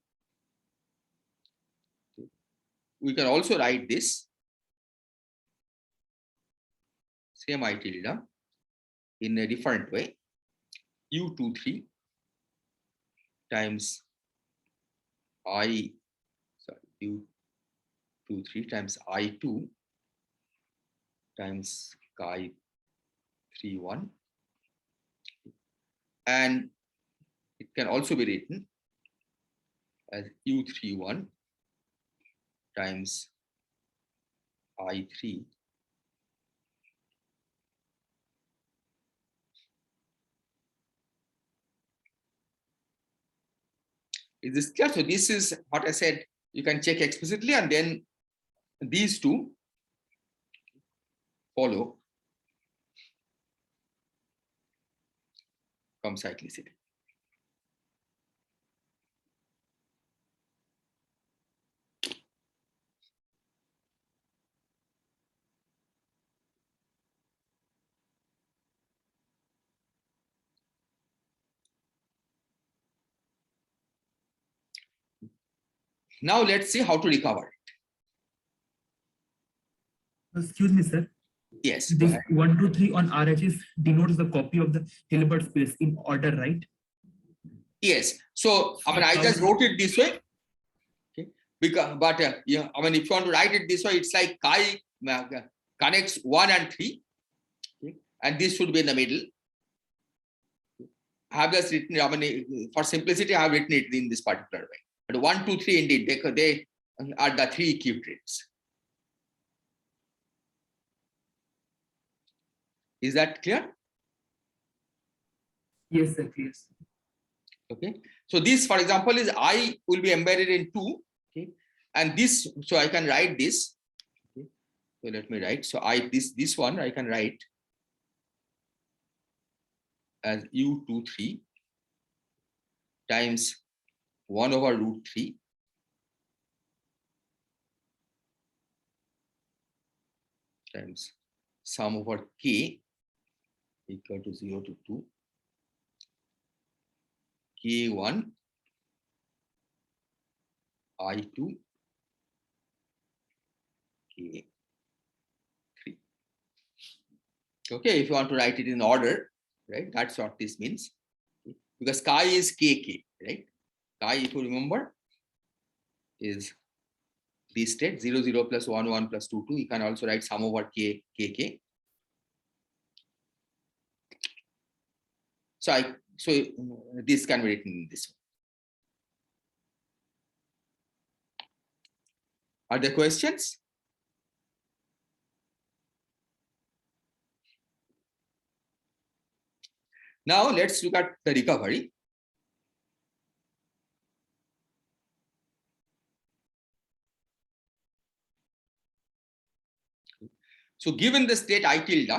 we can also write this same I tilde in a different way. U23 times U23 times I2 times chi31, and it can also be written as U31 times I3 is this clear? So this is what I said, you can check explicitly, and then these two follow from cyclicity. Now let's see how to recover it. Excuse me, sir. Yes, go This ahead. 1, 2, 3 on RHS denotes the copy of the Hilbert space in order, right? Yes. So I mean, I just wrote it this way. Okay. Because, but yeah, I mean, if you want to write it this way, it's like chi connects 1 and 3. Okay. And this should be in the middle. I have just written, I mean, for simplicity, I have written it in this particular way. But 1, 2, 3, indeed, they are the 3 equivalents. Is that clear? Yes, sir. Yes. Okay. So this, for example, is I will be embedded in 2. Okay. And this, so I can write this. Okay. So let me write. So this one I can write as U23 times 1 over root 3 times sum over k equal to 0 to 2 k1 I2 k3. Okay, if you want to write it in order, right? That's what this means. Because chi is kk, right? Chi, if you remember, is this state 0 0 plus 1 1 plus 2 2. You can also write sum over k kk. So this can be written in this way. Are there questions? Now let's look at the recovery. So given the state I tilde,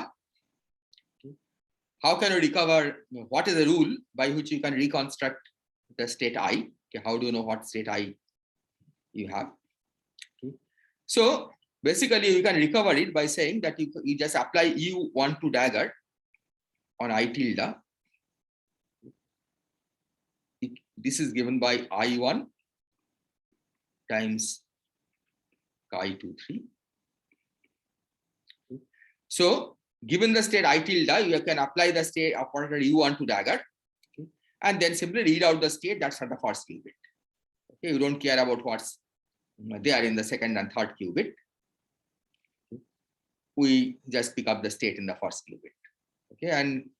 how can you recover? What is the rule by which you can reconstruct the state I? Okay, how do you know what state I you have? Okay. So basically you can recover it by saying that you just apply U1 to dagger on I tilde. This is given by I1 times chi23. So given the state I tilde, you can apply the state operator U1 to dagger, okay, and then simply read out the state that's at the first qubit. Okay, you don't care about what's there in the second and third qubit. We just pick up the state in the first qubit. Okay, and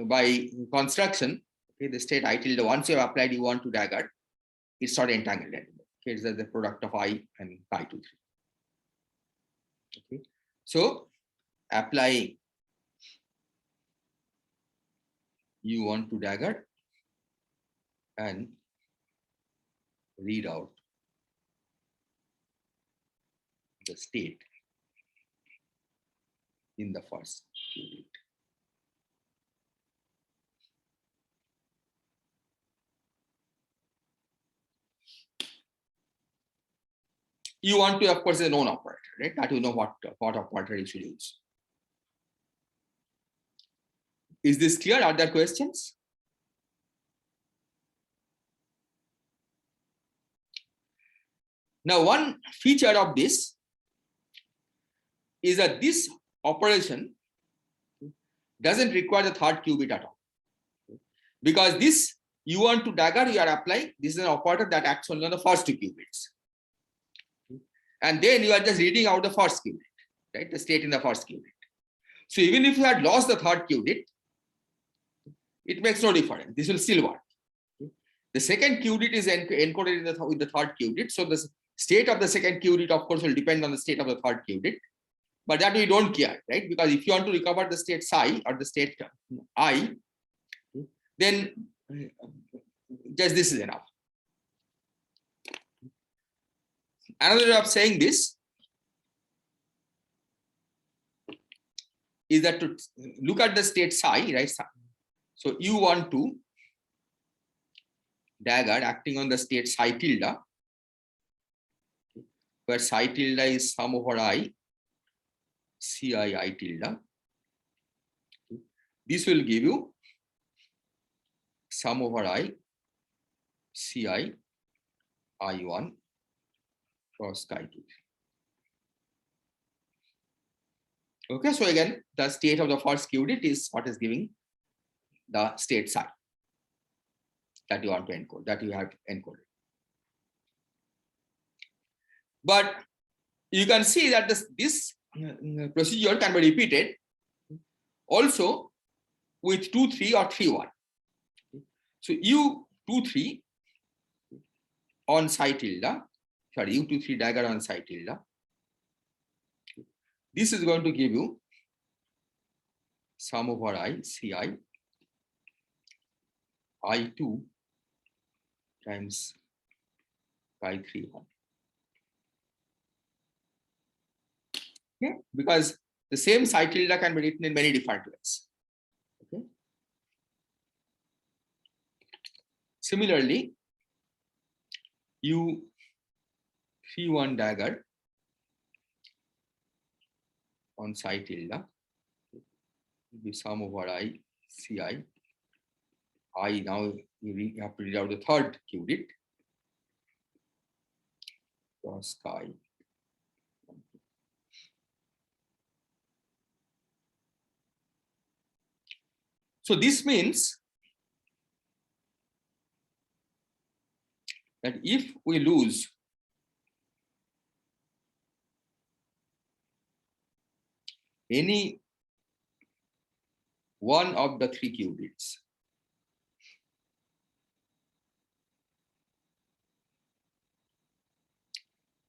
by construction, okay, the state I tilde, once you have applied U1 to dagger, it's not entangled anymore. Okay, it's the product of I and chi23. Okay, so apply U1 to dagger and read out the state in the first qubit. U1 to, of course, is a known operator, right? That you know what operator you should use. Is this clear? Are there questions? Now, one feature of this is that this operation doesn't require the third qubit at all. Because this U1 to dagger you are applying, this is an operator that acts only on the first two qubits. And then you are just reading out the first qubit, right? The state in the first qubit. So even if you had lost the third qubit, it makes no difference. This will still work. The second qubit is encoded with the third qubit. So the state of the second qubit, of course, will depend on the state of the third qubit. But that we don't care, right? Because if you want to recover the state psi or the state I, then just this is enough. Another way of saying this is that to look at the state psi, right? So U1 to dagger acting on the state psi tilde, where psi tilde is sum over I, Ci I tilde. This will give you sum over I, Ci I1 cross chi23. Okay, so again, the state of the first qubit is what is giving the state psi that you want to encode, that you have encoded. But you can see that this procedure can be repeated also with 2 3 or 3 1. So U2 3 on psi tilde, sorry, U2 3 dagger on psi tilde. This is going to give you sum over I, Ci I2 times chi3 1. Okay, because the same psi tilde can be written in many different ways. Okay. Similarly, U31 dagger on psi tilde will be sum over I Ci. I now you have to read out the third qubit cross chi. So this means that if we lose any one of the three qubits,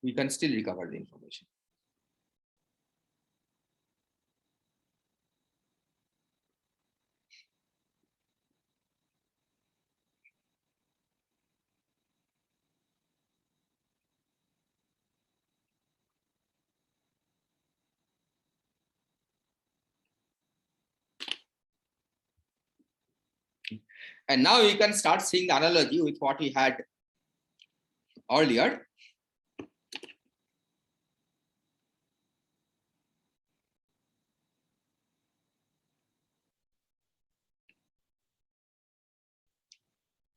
we can still recover the information. And now you can start seeing the analogy with what we had earlier.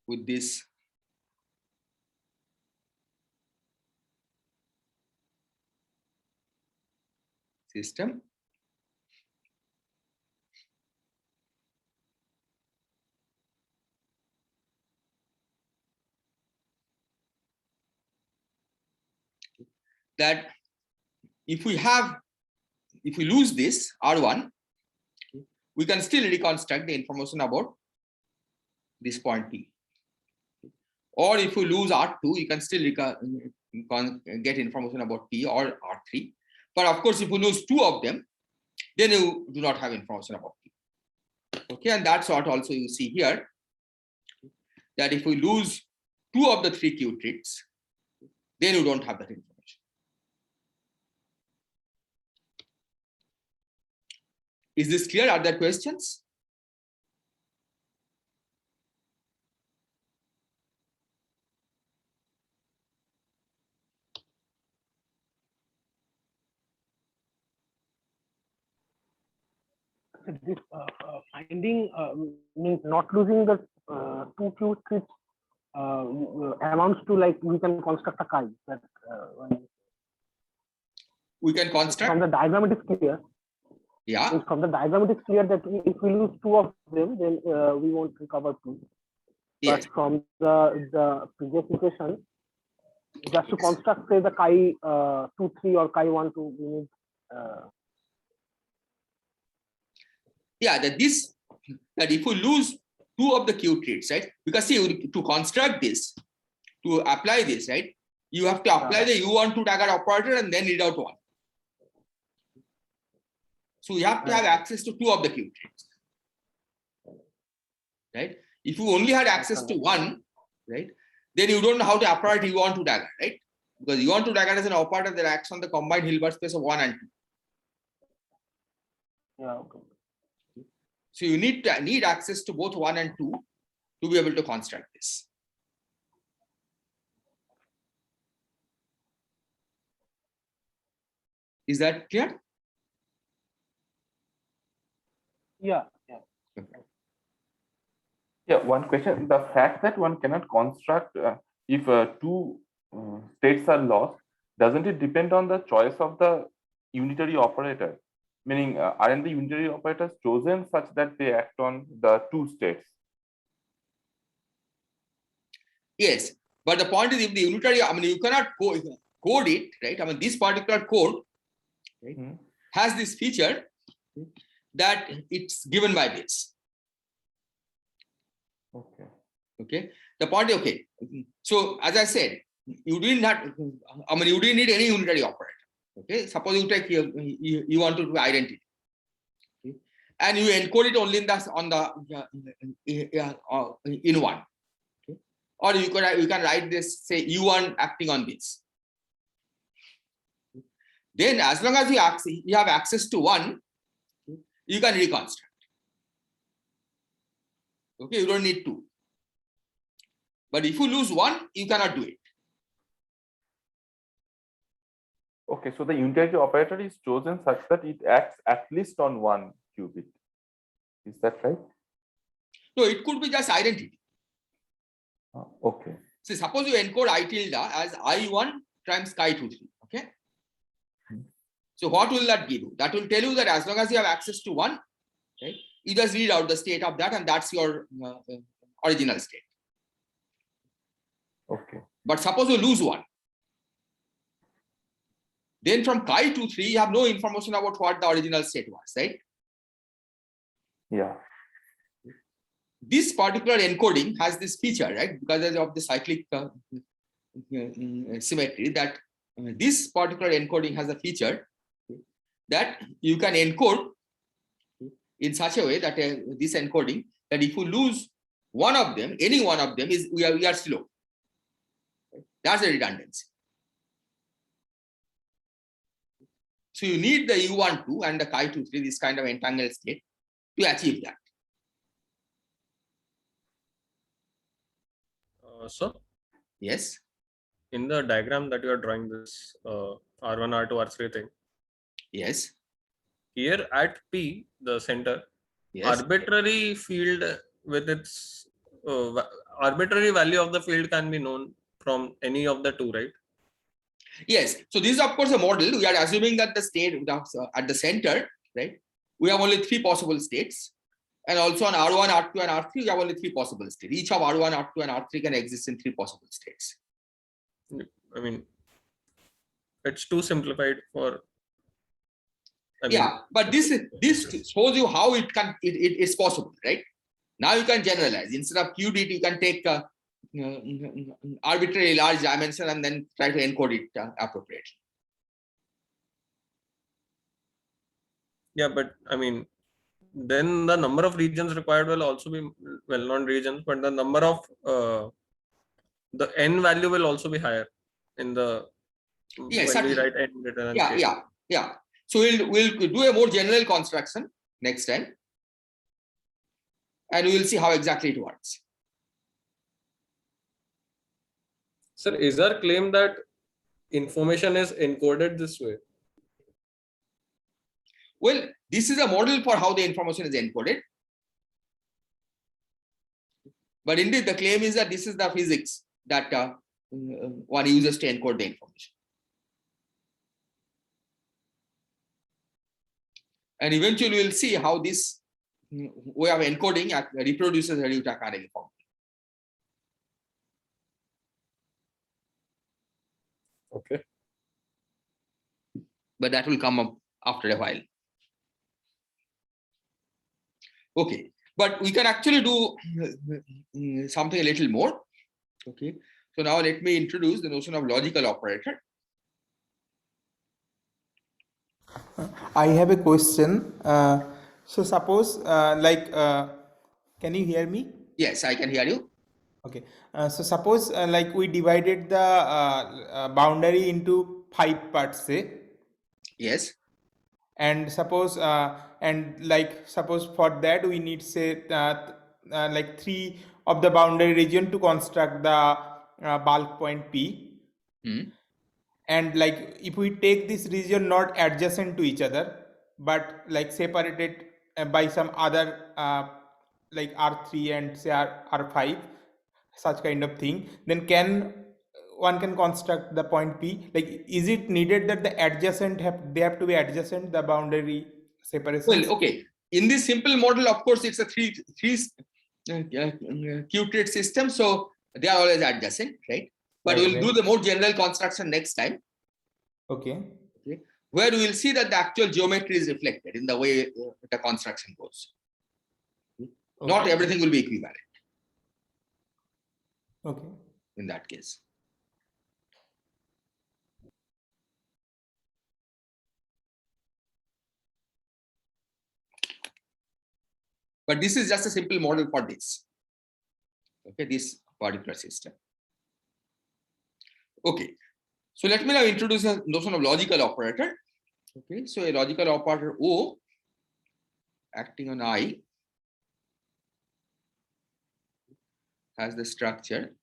With this system. That if we lose this R1, we can still reconstruct the information about this point P. Or if you lose R2, you can still get information about P or R3. But of course, if you lose two of them, then you do not have information about P. Okay, and that's what also you see here, that if we lose two of the three qubits, then you don't have that information. Is this clear? Are there questions? This finding means not losing the two qubits amounts to, like, we can construct a chi. That We can construct. from the diagram it is clear. Yeah. From the diagram it is clear that if we lose two of them, then we won't recover two. Yes. But from the previous equation, just to construct, say, the chi 2, 3 or chi 1, 2, we need. Yeah, that if we lose two of the qubits, right? Because see, to construct this, to apply this, right? You have to apply the U12 dagger operator and then read out one. So you have to have access to two of the qubits, right? If you only had access to one, right, then you don't know how to operate U12 dagger, right? Because U12 dagger is an operator that acts on the combined Hilbert space of 1 and 2. Yeah, okay. So you need access to both 1 and 2 to be able to construct this. Is that clear? Yeah. Yeah, one question. The fact that one cannot construct if two states are lost, doesn't it depend on the choice of the unitary operator? Meaning, aren't the unitary operators chosen such that they act on the two states? Yes, but the point is, if the unitary, I mean, you cannot code it, right? I mean, this particular code, right, has this feature that it's given by this. Okay. Okay. The point is, okay. So as I said, you didn't need any unitary operator. Okay. Suppose you take you want to do identity, okay, and you encode it only in one. Okay. Or you can write this, say U1 acting on this. Then as long as you have access to one, you can reconstruct. Okay, you don't need two. But if you lose one, you cannot do it. Okay, so the unitary operator is chosen such that it acts at least on one qubit. Is that right? No, it could be just identity. Okay. So suppose you encode I tilde as I1 times chi23. Okay. So what will that give you? That will tell you that as long as you have access to one, right, you just read out the state of that, and that's your original state. Okay. But suppose you lose one, then from chi23 you have no information about what the original state was, right? Yeah. This particular encoding has this feature, right? Because of the cyclic symmetry, that this particular encoding has a feature that you can encode in such a way that this encoding, that if you lose one of them, any one of them, is we are slow. That's a redundancy. So you need the U12 and the chi23, this kind of entangled state, to achieve that. So Yes. in the diagram that you are drawing, this R1, R2, R3 thing, Yes. here at P, the center, Yes. arbitrary field with its arbitrary value of the field can be known from any of the two, right? Yes. So this is of course a model. We are assuming that the state at the center, right? We have only three possible states. And also on R1, R2, and R3, we have only three possible states. Each of R1, R2, and R3 can exist in three possible states. I mean, it's too simplified for. I mean, Yeah, but this shows you how it's possible, right? Now you can generalize. Instead of qubit, you can take arbitrarily large dimension and then try to encode it appropriately. yeah, but I mean, then the number of regions required will also be well-known regions, but the number of the n value will also be higher in the Yes, when we certainly. write n greater than Yeah, k. yeah. So we'll do a more general construction next time, and we will see how exactly it works. Sir, is our claim that information is encoded this way? Well, this is a model for how the information is encoded. But indeed, the claim is that this is the physics that one uses to encode the information. And eventually, we'll see how this way of encoding reproduces the Ryu-Takayama formula. Okay. But that will come up after a while. Okay, but we can actually do something a little more. Okay, so now let me introduce the notion of logical operator. I have a question. So suppose can you hear me? Yes, I can hear you. Okay. So suppose like we divided the boundary into 5 parts, say, Yes. and suppose suppose for that we need say like 3 of the boundary region to construct the bulk point P. And like if we take this region not adjacent to each other, but like separated by some other like R3 and say R5, such kind of thing, then one can construct the point P. Like, is it needed that the adjacent they have to be adjacent, the boundary separation? Well, okay. In this simple model, of course, it's a three qubit system, so they are always adjacent, right? But Right, we'll do the more general construction next time. Okay. Where we will see that the actual geometry is reflected in the way the construction goes. Not everything will be equivalent. Okay. In that case. But this is just a simple model for this. Okay, this particular system. Okay, so let me now introduce a notion of logical operator. Okay, so a logical operator O acting on I has the structure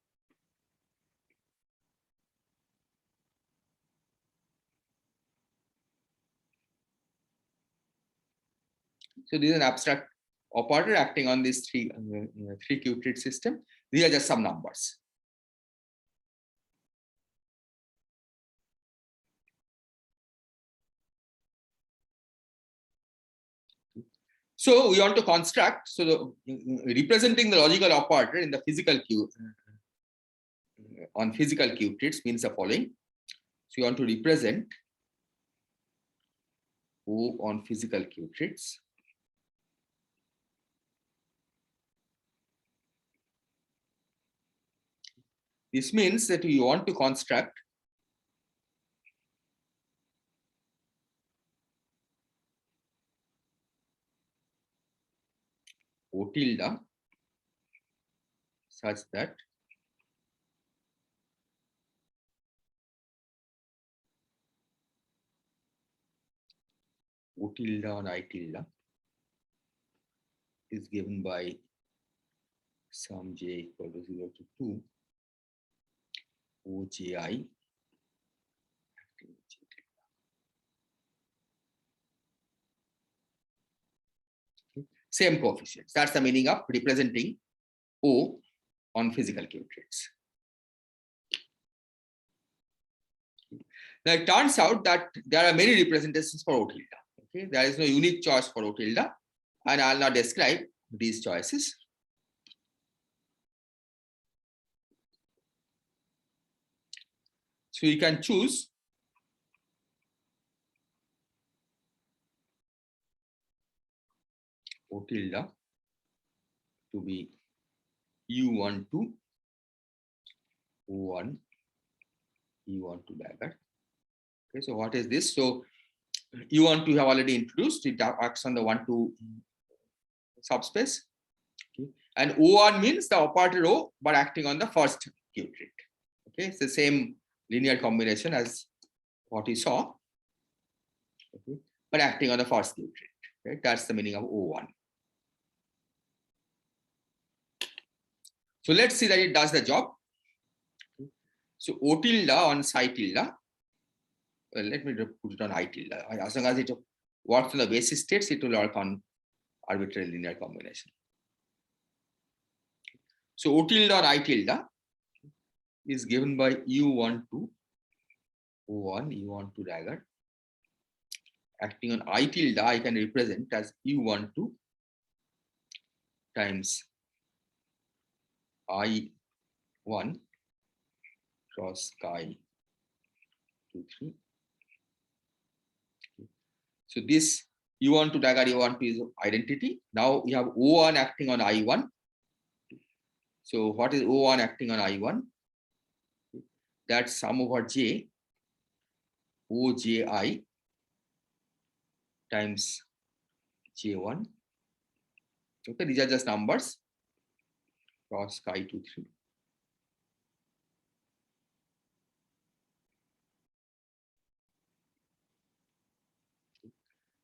so this is an abstract operator acting on this three qubit system. These are just some numbers. So we want to construct, so representing the logical operator in the physical Q on physical qubits means the following. So you want to represent O on physical qubits. This means that you want to construct O tilde such that O tilde on I tilde is given by sum j equal to 0 to 2 OJI. Same coefficients. That's the meaning of representing O on physical qubits. Now it turns out that there are many representations for O tilde. Okay, there is no unique choice for O tilde, and I'll now describe these choices. So you can choose O tilde to be U12, O1, U12 dagger. Okay, so what is this? So U12 you have already introduced, it acts on the 1,2 subspace. Okay. And O1 means the operator O, but acting on the first qubit. Okay, it's the same linear combination as what you saw, okay, but acting on the first qubit. Right? That's the meaning of O1. So let's see that it does the job. So O tilde on psi tilde. Well, let me put it on I tilde. As long as it works on the basis states, it will work on arbitrary linear combination. So O tilde on I tilde is given by U12, O1, U12 dagger. Acting on I tilde, I can represent as U12 times I1 cross chi 2, 3. So this U12 dagger U12 is identity. Now we have O1 acting on I1. So what is O1 acting on I1? That's sum over J OJI times J1. Okay, these are just numbers cross chi 2, 3.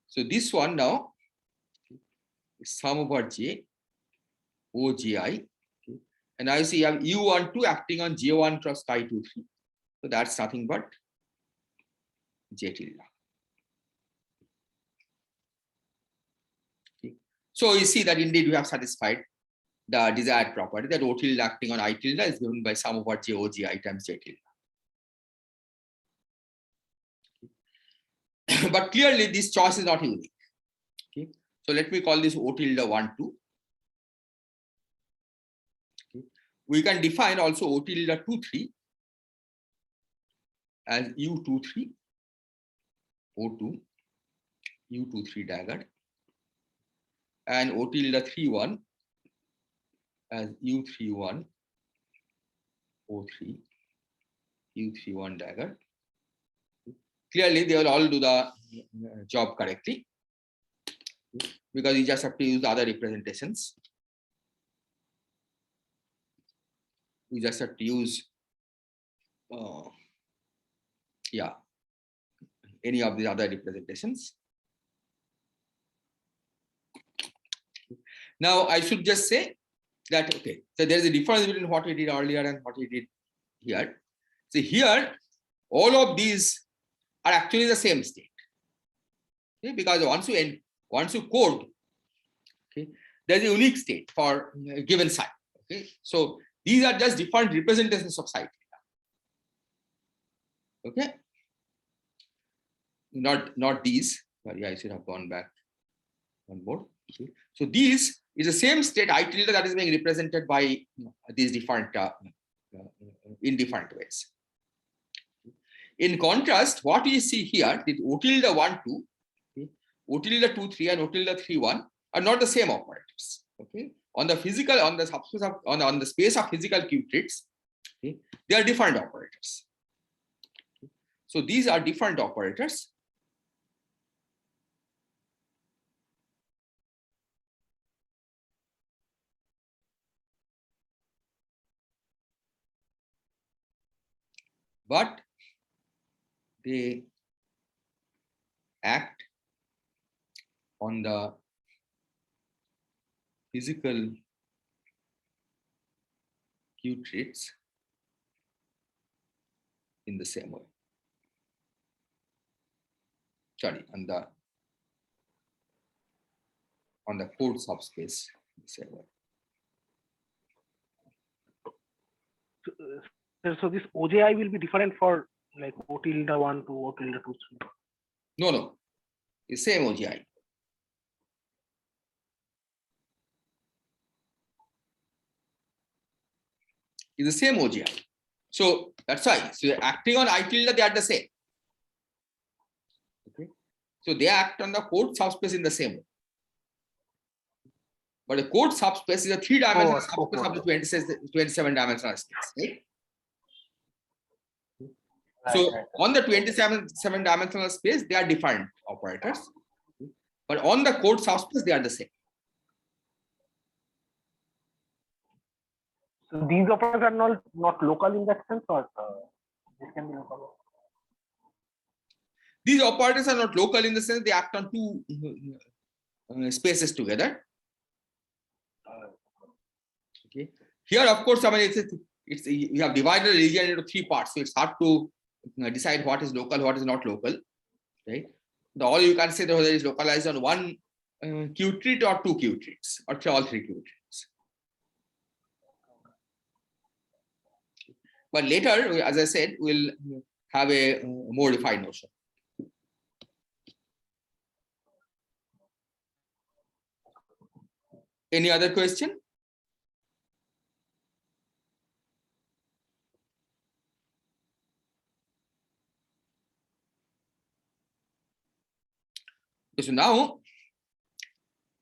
So this one now is sum over J OJI. Okay. And now you see you have U12 acting on J1 cross chi 2, 3. So that's nothing but J tilde. Okay. So you see that indeed we have satisfied the desired property that O tilde acting on I tilde is given by sum over J OJI times J tilde. But clearly this choice is not unique. Okay. So let me call this O tilde 1, 2. Okay. We can define also O tilde 2, 3 as U23, O2, U23 dagger, and O tilde 3, 1 as U31, O3, U31 dagger. Clearly, they will all do the job correctly because you just have to use the other representations. We just have to use, any of the other representations. Now I should just say that, okay, so there is a difference between what we did earlier and what we did here. So here, all of these are actually the same state. Okay? Because once you code, okay, there's a unique state for a given site. Okay, so these are just different representations of site data. Okay, not these. Sorry, I should have gone back one more. Okay. So these is the same state I tilde that is being represented by these different in different ways. In contrast, what we see here, the O tilde 1, 2, okay, O tilde 2, 3, and O tilde 3, 1 are not the same operators. Okay, on the physical, on the subspace of, on the space of physical Q-treats, okay, they are different operators. So these are different operators. But they act on the physical Q-treats in the same way. Sorry, on the code subspace in the same way. So this OJI will be different for like O tilde 1 to O tilde 2, 3. No, it's same OGI. It's the same OGI. So that's why. So you're acting on I tilde, they are the same. Okay. So they act on the code subspace in the same way. But a code subspace is a 3-dimensional subspace of the 27 dimensional space, right? So on the 27 dimensional space, they are different operators. But on the code subspace, they are the same. So these operators are not local in that sense, or this can be local? These operators are not local in the sense they act on two spaces together. Okay. Here, of course, I mean, it's we have divided the region into 3 parts, so it's hard to decide what is local, what is not local, right? All you can say that whether it is localized on one Q-treat or 2 Q-treats or all 3 Q-treats. But later, as I said, we'll have a more defined notion. Any other question? So now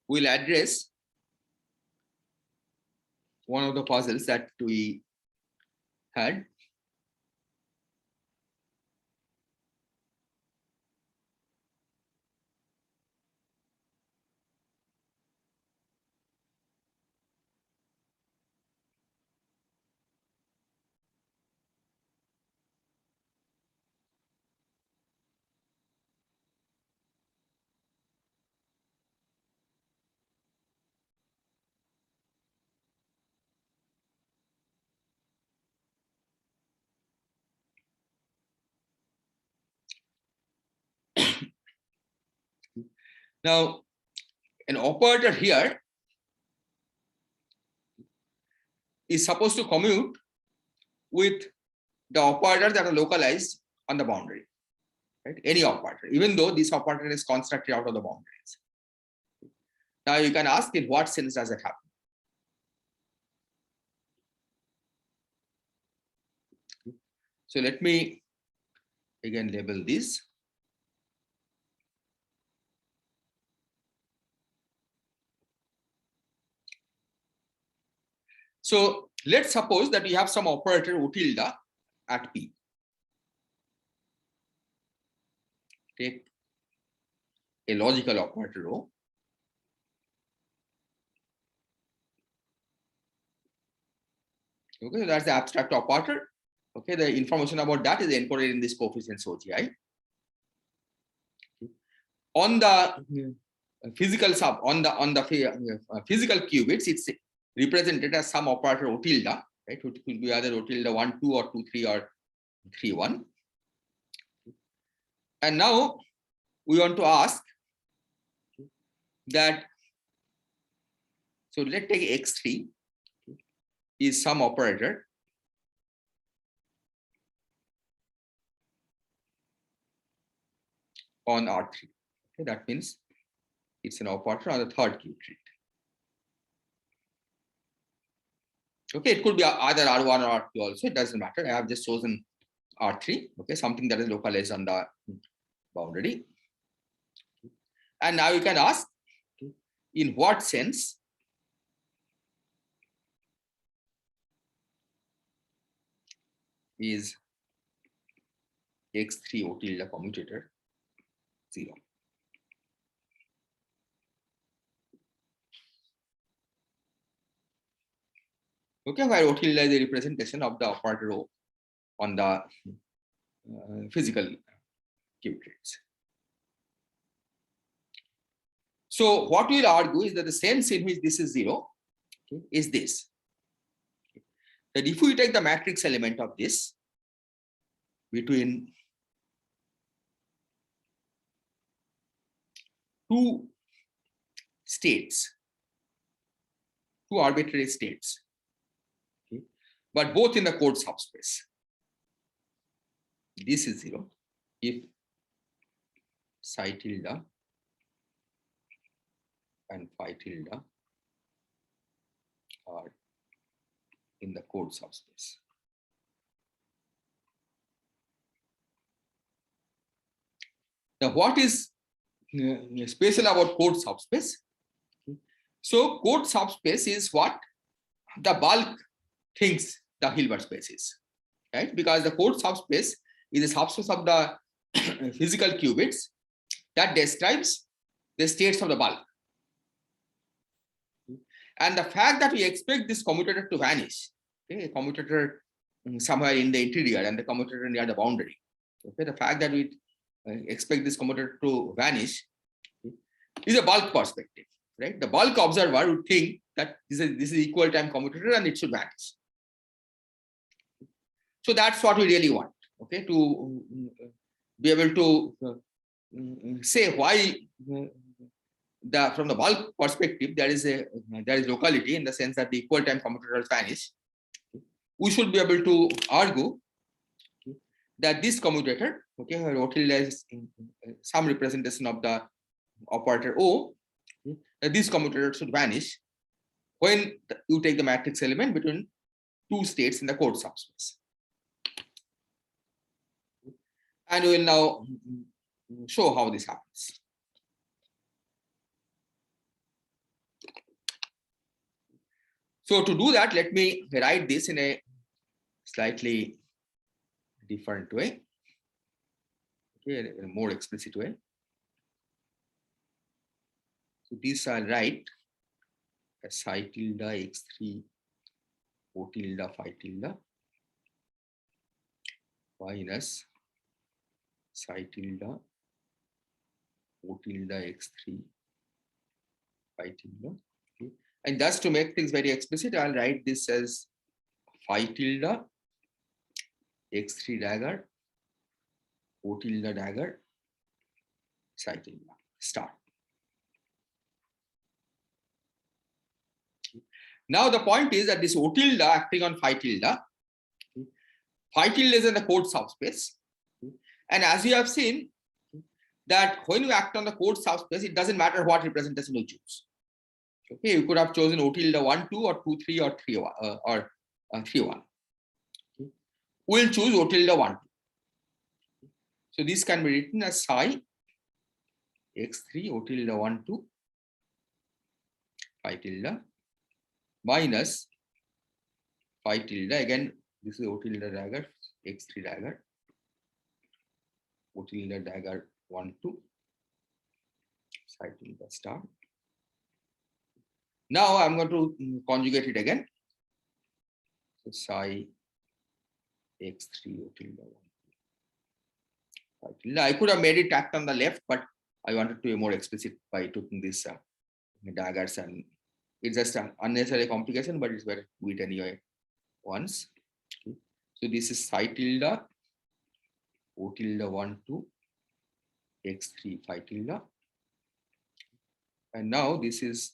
we'll address one of the puzzles that we had. Now, an operator here is supposed to commute with the operators that are localized on the boundary, right? Any operator, even though this operator is constructed out of the boundaries. Now you can ask, in what sense does it happen? So let me again label this. So let's suppose that we have some operator O tilde at P. Take a logical operator O. Okay, so that's the abstract operator. Okay, the information about that is encoded in this coefficients OGI. on the physical physical qubits, it's represented as some operator O tilde, right? It could be either O tilde 1, 2, or 2, 3, or 3, 1. And now we want to ask that, so let's take X3 is some operator on R3. Okay, that means it's an operator on the third qubit. Okay, it could be either R1 or R2 also, it doesn't matter. I have just chosen R3, okay, something that is localized on the boundary. And now you can ask, in what sense is X3 O tilde commutator 0? Okay, where O tilde is a representation of the operator O on the physical qubit rates. So what we'll argue is that the sense in which this is 0, okay, is this. That if we take the matrix element of this between two states, two arbitrary states, okay, but both in the code subspace, this is 0 if psi tilde and phi tilde are in the code subspace. Now, what is special about code subspace? So, code subspace is what the bulk thinks the Hilbert space is, right? Because the code subspace is a subspace of the physical qubits that describes the states of the bulk. And the fact that we expect this commutator to vanish, okay, a commutator somewhere in the interior and the commutator near the boundary, okay, the fact that we expect this commutator to vanish, okay, is a bulk perspective, right? The bulk observer would think that this is equal time commutator and it should vanish. So that's what we really want, okay, to be able to say why from the bulk perspective there is locality in the sense that the equal time commutators vanish. We should be able to argue that this commutator, okay, where O tilde is some representation of the operator O, that this commutator should vanish when you take the matrix element between two states in the code subspace. And we will now show how this happens. So to do that, let me write this in a slightly different way, okay, in a more explicit way. So this I'll write as psi tilde x3 O tilde phi tilde minus psi tilde O tilde x3 phi tilde. Okay. And just to make things very explicit, I'll write this as phi tilde x3 dagger O tilde dagger psi tilde star. Now the point is that this O tilde acting on phi tilde is in the code subspace, and as you have seen that when you act on the code subspace, it doesn't matter what representation you choose. Okay, you could have chosen O tilde 1, 2, or 2, 3, or 3, 1, or 3, 1. Okay. We'll choose O tilde 1, 2. So this can be written as psi x3 O tilde 1, 2 phi tilde minus phi tilde. Again, this is O tilde dagger x3 dagger O tilde dagger 1, 2 psi tilde star. Now I'm going to conjugate it again. So psi x3 O tilde 1, 2 phi tilde. I could have made it act on the left, but I wanted to be more explicit by taking these daggers, and it's just an unnecessary complication, but it's better to do it anyway once. Okay. So this is psi tilde, O tilde 1, 2, x3 phi tilde. And now this is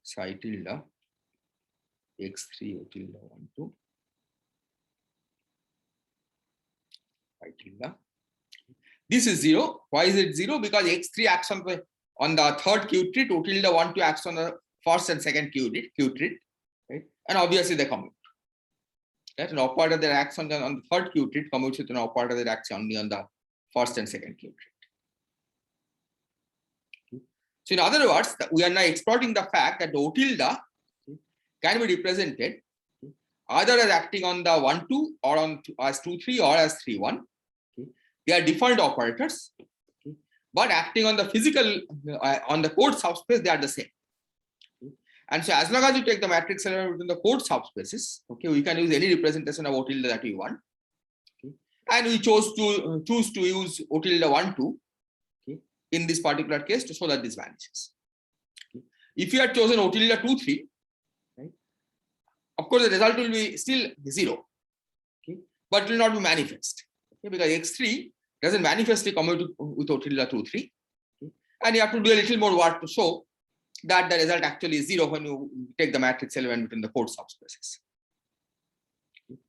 psi tilde, x3 O tilde 1, 2, phi tilde. This is 0. Why is it 0? Because x3 acts on the third Q-trit, O tilde 1, 2 acts on the first and second Q-trit, right? And obviously they commute. Right? An operator that acts on the third Q-trit commutes with an operator that acts only on the first and second Q-trit. Okay. So in other words, we are now exploiting the fact that the O tilde can be represented either as acting on the 1, 2 or on as 2, 3 or as 3, 1. They are defined operators, okay, but acting on the physical, on the code subspace, they are the same. Okay. And so as long as you take the matrix element within the code subspaces, okay, we can use any representation of O tilde that we want. Okay. And we choose to use O tilde 1, 2, okay, in this particular case to show that this vanishes. Okay. If you had chosen O tilde 2, 3, right, of course the result will be still 0, okay, but it will not be manifest. Okay, because x3 doesn't manifestly commute with O tilde 2, 3. Okay. And you have to do a little more work to show that the result actually is 0 when you take the matrix element within the code subspaces. Okay.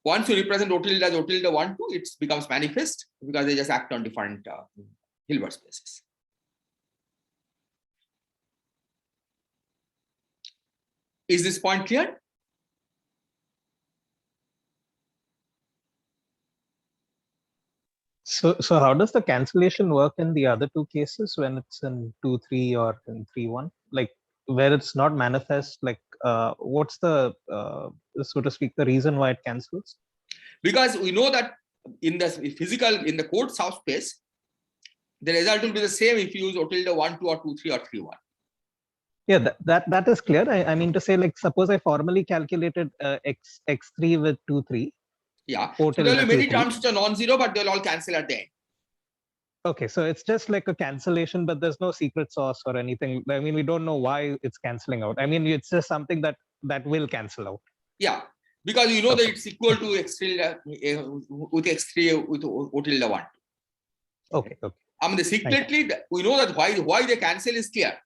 Once you represent O tilde as O tilde 1, 2, it becomes manifest because they just act on different Hilbert spaces. Is this point clear? So how does the cancellation work in the other two cases when it's in 2, 3 or in 3, 1? Like where it's not manifest, like what's the, so to speak, the reason why it cancels? Because we know that in the physical, in the code subspace, the result will be the same if you use O tilde 1, 2 or 2, 3 or 3, 1. Yeah, that is clear. I mean to say, like, suppose I formally calculated x3 with 2, 3. Yeah, O so there will tilde be many 2, 3. terms which are non-zero, but they'll all cancel at the end. Okay, so it's just like a cancellation, but there's no secret sauce or anything. I mean, we don't know why it's canceling out. I mean, it's just something that will cancel out. Yeah, because you know Okay. that it's equal to x tilde with x3 with O tilde 1. Okay, okay. I mean, secretly, we know that why they cancel is clear.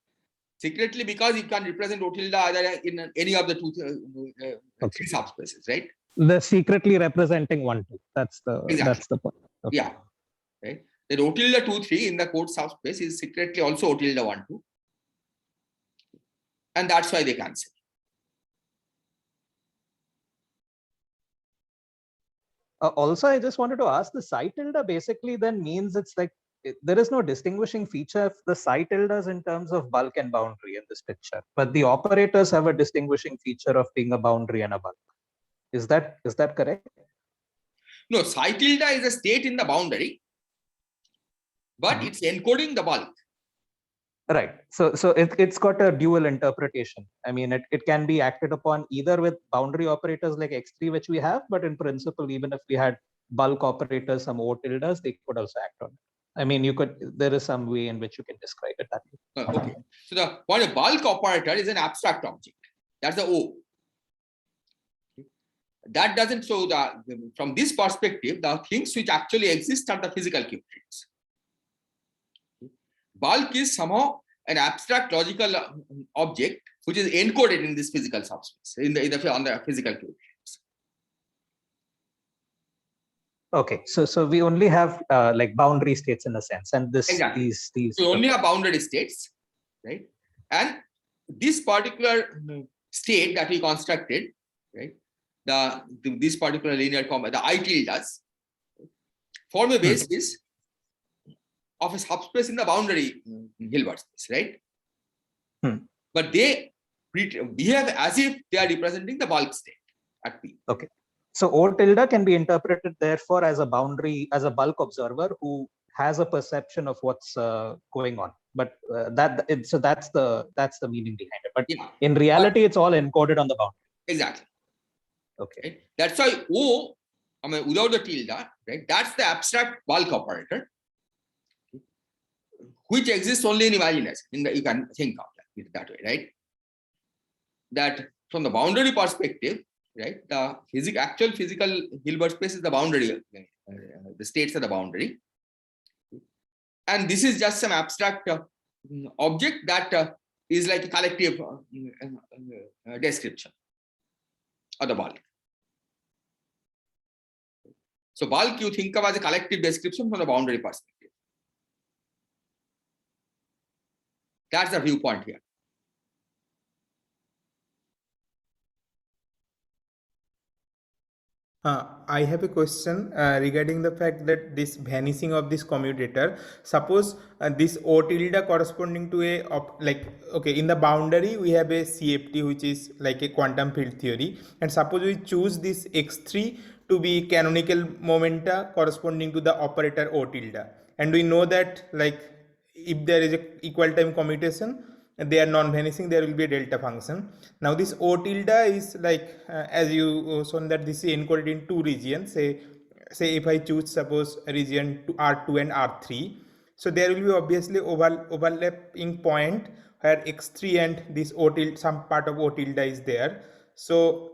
Secretly, because you can represent O tilde either in any of the three subspaces, right? The secretly representing 1, 2. That's the point. Okay. Yeah, right. The O tilde 2, 3 in the code subspace is secretly also O tilde 1, 2, and that's why they cancel. Also, I just wanted to ask, the psi tilde basically then means it's like there is no distinguishing feature of the psi tildes in terms of bulk and boundary in this picture, but the operators have a distinguishing feature of being a boundary and a bulk. Is that correct? No, psi tilde is a state in the boundary, but it's encoding the bulk. Right. So it's got a dual interpretation. I mean, it can be acted upon either with boundary operators like x3, which we have, but in principle, even if we had bulk operators, some O tildes, they could also act on it. I mean, there is some way in which you can describe it that way. Okay. So the point bulk operator is an abstract object. That's the O. That doesn't show from this perspective, the things which actually exist are the physical Q-trits. Bulk is somehow an abstract logical object which is encoded in this physical subspace on the physical Q-trits. Okay, so we only have like boundary states in a sense, and these. So we only have boundary states, right? And this particular state that we constructed, right? This particular linear comma, the I tildes, form a basis of a subspace in the boundary Hilbert space, right? But they behave as if they are representing the bulk state at P. Okay. So O tilde can be interpreted therefore as a boundary, as a bulk observer who has a perception of what's going on. But so that's the meaning behind it. But in reality, it's all encoded on the boundary. Exactly. Okay. Right? That's why O, I mean, without the tilde, right? That's the abstract bulk operator. which exists only in imagination. You can think of it that way, right? That from the boundary perspective, right? The actual physical Hilbert space is the boundary. The states are the boundary, and this is just some abstract object that is like a collective description of the bulk. So bulk you think of as a collective description from the boundary perspective. That's the viewpoint here. I have a question regarding the fact that this vanishing of this commutator. Suppose this O tilde corresponding to a okay, in the boundary we have a CFT which is like a quantum field theory, and suppose we choose this X3 to be canonical momenta corresponding to the operator O tilde, and we know that like if there is a equal time commutation, they are non-vanishing, there will be a delta function. Now this O tilde is like as you shown that this is encoded in two regions. Say if I choose suppose a region to R2 and R3, so there will be obviously overlapping point where X3 and this O tilde, some part of O tilde is there. So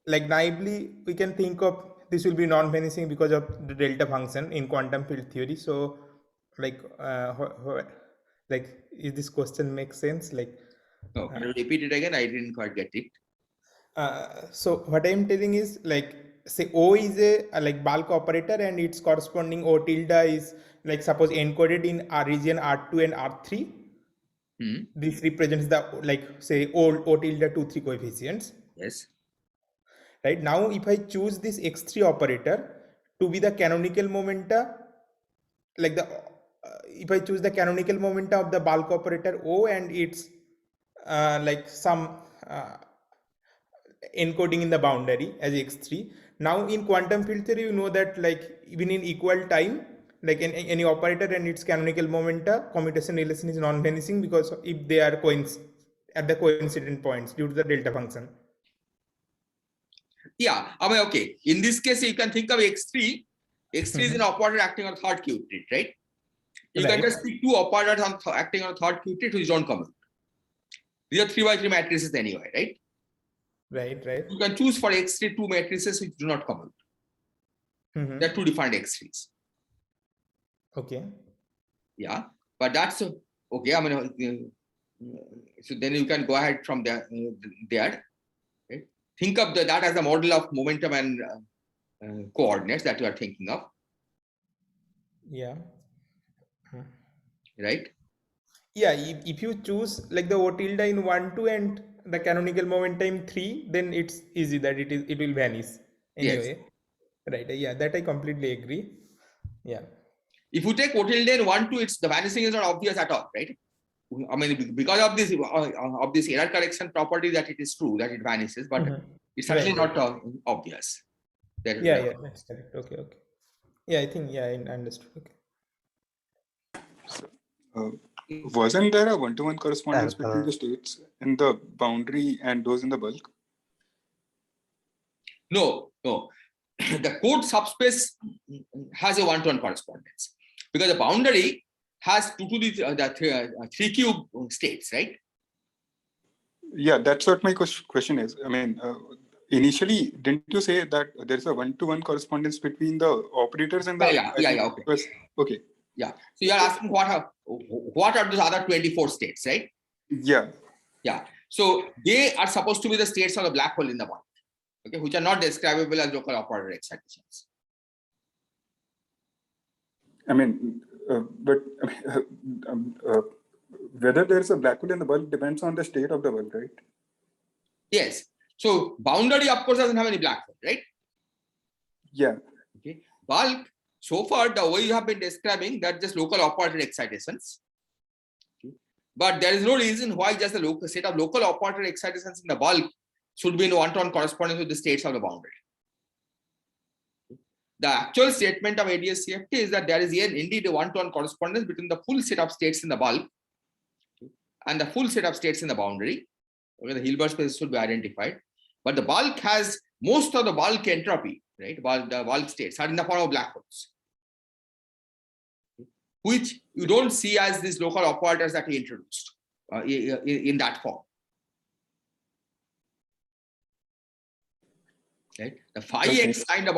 like naively we can think of this will be non-vanishing because of the delta function in quantum field theory. So like is this question make sense? Like No, can you repeat it again? I didn't quite get it. So what I'm telling is like say O is a like bulk operator and its corresponding O tilde is like suppose encoded in our region R2 and R3. This represents the like say O tilde 2, 3 coefficients. Yes. Right now, if I choose this X3 operator to be the canonical momenta, like the if I choose the canonical momenta of the bulk operator O and its like some encoding in the boundary as X3. Now in quantum field theory, you know that like even in equal time, like in any operator and its canonical momenta, commutation relation is non-vanishing because if they are at the coincident points due to the delta function. Yeah, I mean, okay. In this case, you can think of X3. X3 is an operator acting on third qubit, right? You can just pick two operators acting on third qubit which don't commute. These are 3x3 matrices anyway, right? Right. You can choose for X3 two matrices which do not commute. There are two different X3s. Okay. Yeah, but that's okay. I mean, so then you can go ahead from there. Right? Think of that as a model of momentum and coordinates that you are thinking of. Yeah. Right. Yeah. If you choose like the O tilde in 1, 2 and the canonical momentum in 3, then it's easy that it will vanish anyway. Yes. Right. Yeah. That I completely agree. Yeah. If you take O tilde in 1, 2, the vanishing is not obvious at all, right? I mean, because of this error correction property that it is true that it vanishes, but it's certainly not obvious. Yeah, that's correct. Okay. Yeah, I think I understood. Okay. So, wasn't there a one-to-one correspondence between the states in the boundary and those in the bulk? No. The code subspace has a one-to-one correspondence because the boundary has the 3 cube states, right? Yeah, that's what my question is. I mean, initially, didn't you say that there's a one-to-one correspondence between the operators and the... Yeah. Okay. Yeah. So you're asking what are those other 24 states, right? Yeah. Yeah. So they are supposed to be the states of the black hole in the bulk, okay, which are not describable as local operator excitations. I mean, but whether there's a black hole in the bulk depends on the state of the bulk, right? Yes. So boundary, of course, doesn't have any black hole, right? Yeah. Okay. Bulk, so far, the way you have been describing that just local operator excitations. Okay. But there is no reason why just the local set of local operator excitations in the bulk should be in one-to-one correspondence with the states of the boundary. The actual statement of ADS-CFT is that there is indeed a one-to-one correspondence between the full set of states in the bulk and the full set of states in the boundary. Okay, the Hilbert space should be identified, but the bulk has most of the bulk entropy, right? The bulk states are in the form of black holes, which you don't see as these local operators that we introduced in that form. Right? The phi Okay. x kind of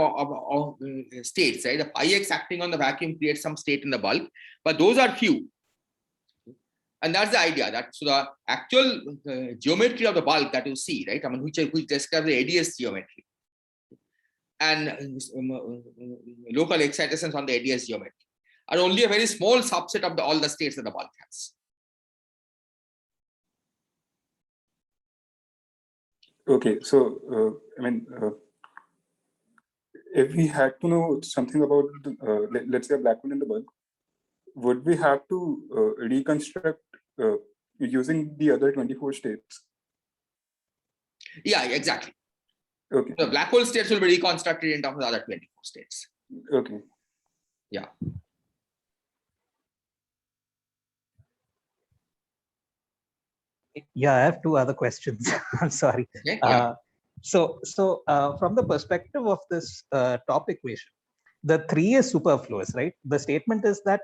states, right? The phi x acting on the vacuum creates some state in the bulk, but those are few. And that's the idea, that so the actual geometry of the bulk that you see, right? I mean, which describes the ADS geometry and local excitations on the ADS geometry are only a very small subset of all the states that the bulk has. Okay, so if we had to know something about let's say a black hole in the bulk, would we have to reconstruct using the other 24 states? Yeah, exactly. Okay. The black hole states will be reconstructed in terms of the other 24 states. Okay. Yeah. Yeah, I have two other questions. I'm sorry. Okay. Yeah. From the perspective of this top equation, the 3 is superfluous, right? The statement is that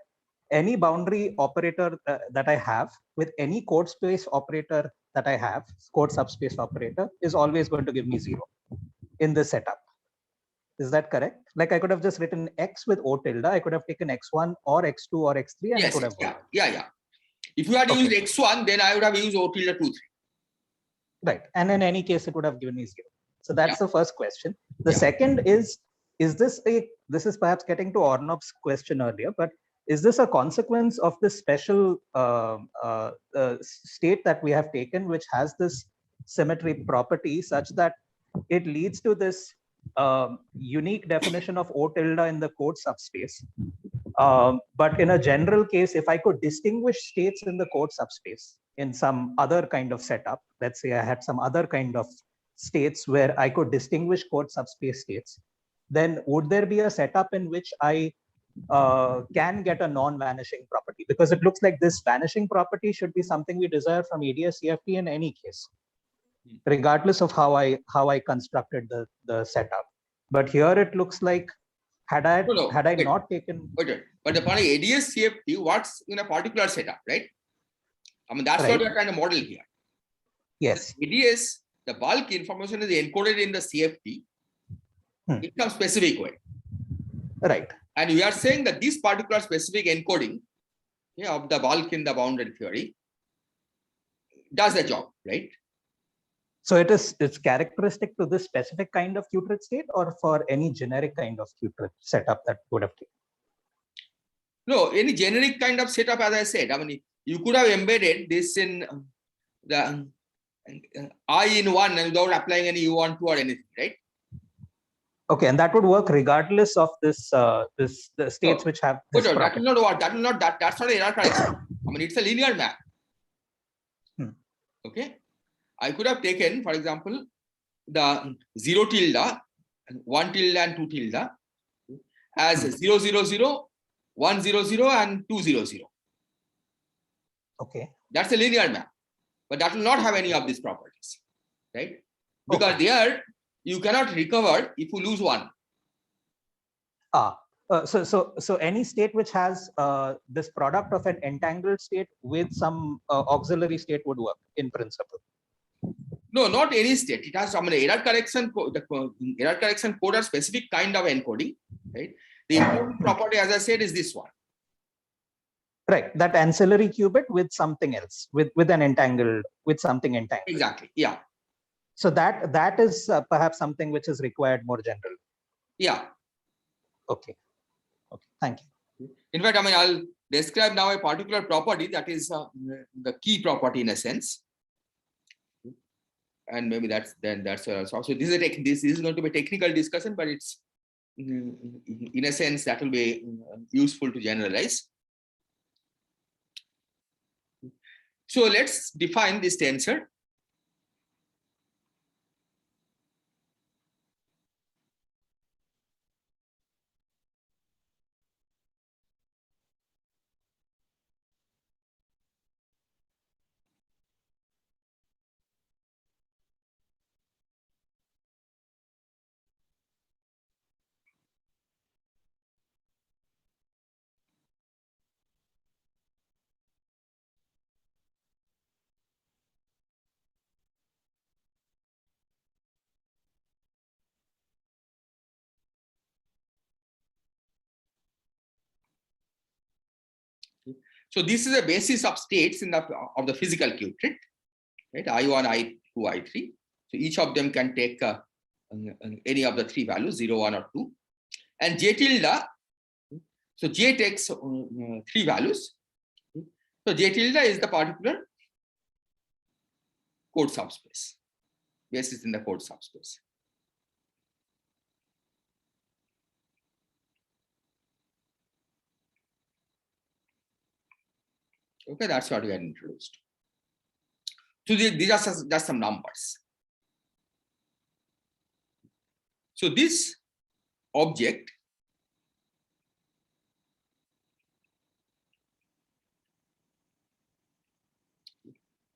any boundary operator that I have with any code space operator that I have, code subspace operator, is always going to give me 0 in this setup. Is that correct? Like I could have just written x with O tilde, I could have taken x1 or x2 or x3 and Yes, it would have yeah, worked. yeah. If you had Okay. used x1, then I would have used O tilde 2, 3. Right. And in any case, it would have given me 0. So that's Yeah. the first question. The Yeah. second is this perhaps getting to Arnab's question earlier, but is this a consequence of this special state that we have taken, which has this symmetry property such that it leads to this unique definition of O tilde in the code subspace? But in a general case, if I could distinguish states in the code subspace in some other kind of setup, let's say I had some other kind of states where I could distinguish code subspace states, then would there be a setup in which I can get a non-vanishing property? Because it looks like this vanishing property should be something we desire from ADS CFT in any case, regardless of how I constructed the setup. But here it looks like had I wait. not taken. Okay. But the point of ADS CFT works in a particular setup, right? I mean, that's Right. what we're trying to model here. Yes. ADS, the bulk information is encoded in the CFT in some specific way. Right. And we are saying that this particular specific encoding of the bulk in the boundary theory does the job, right? So it's characteristic to this specific kind of Qtrit state or for any generic kind of Qtrit setup that would have taken? No, any generic kind of setup, as I said, I mean, you could have embedded this in the I in one and without applying any U1, 2 or anything, right? Okay, and that would work regardless of this the states which have this that property. will not work. That's not an error correction. I mean, it's a linear map. Okay. I could have taken, for example, the 0 tilde, 1 tilde and 2 tilde as 0, 0, 0, 1, 0, 0 and 2, 0, 0. Okay. That's a linear map, but that will not have any of these properties, right? Because there you cannot recover if you lose one. So any state which has this product of an entangled state with some auxiliary state would work in principle. No, not any state. It has some error correction code. The error correction code are specific kind of encoding, right? The important property, as I said, is this one. Right, that ancillary qubit with something else, with something entangled. Exactly. Yeah. So that is perhaps something which is required more general. Yeah. Okay. Thank you. In fact, I mean, I'll describe now a particular property that is the key property in a sense. And maybe that's so this is going to be a technical discussion, but it's in a sense that will be useful to generalize. So let's define this tensor. So this is a basis of states in of the physical qubit, right? I1, I2, I3. So each of them can take any of the three values, 0, 1, or 2. And J tilde, so J takes three values. So J tilde is the particular code subspace, basis in the code subspace. Okay, that's what we had introduced. So these are just some numbers. So this object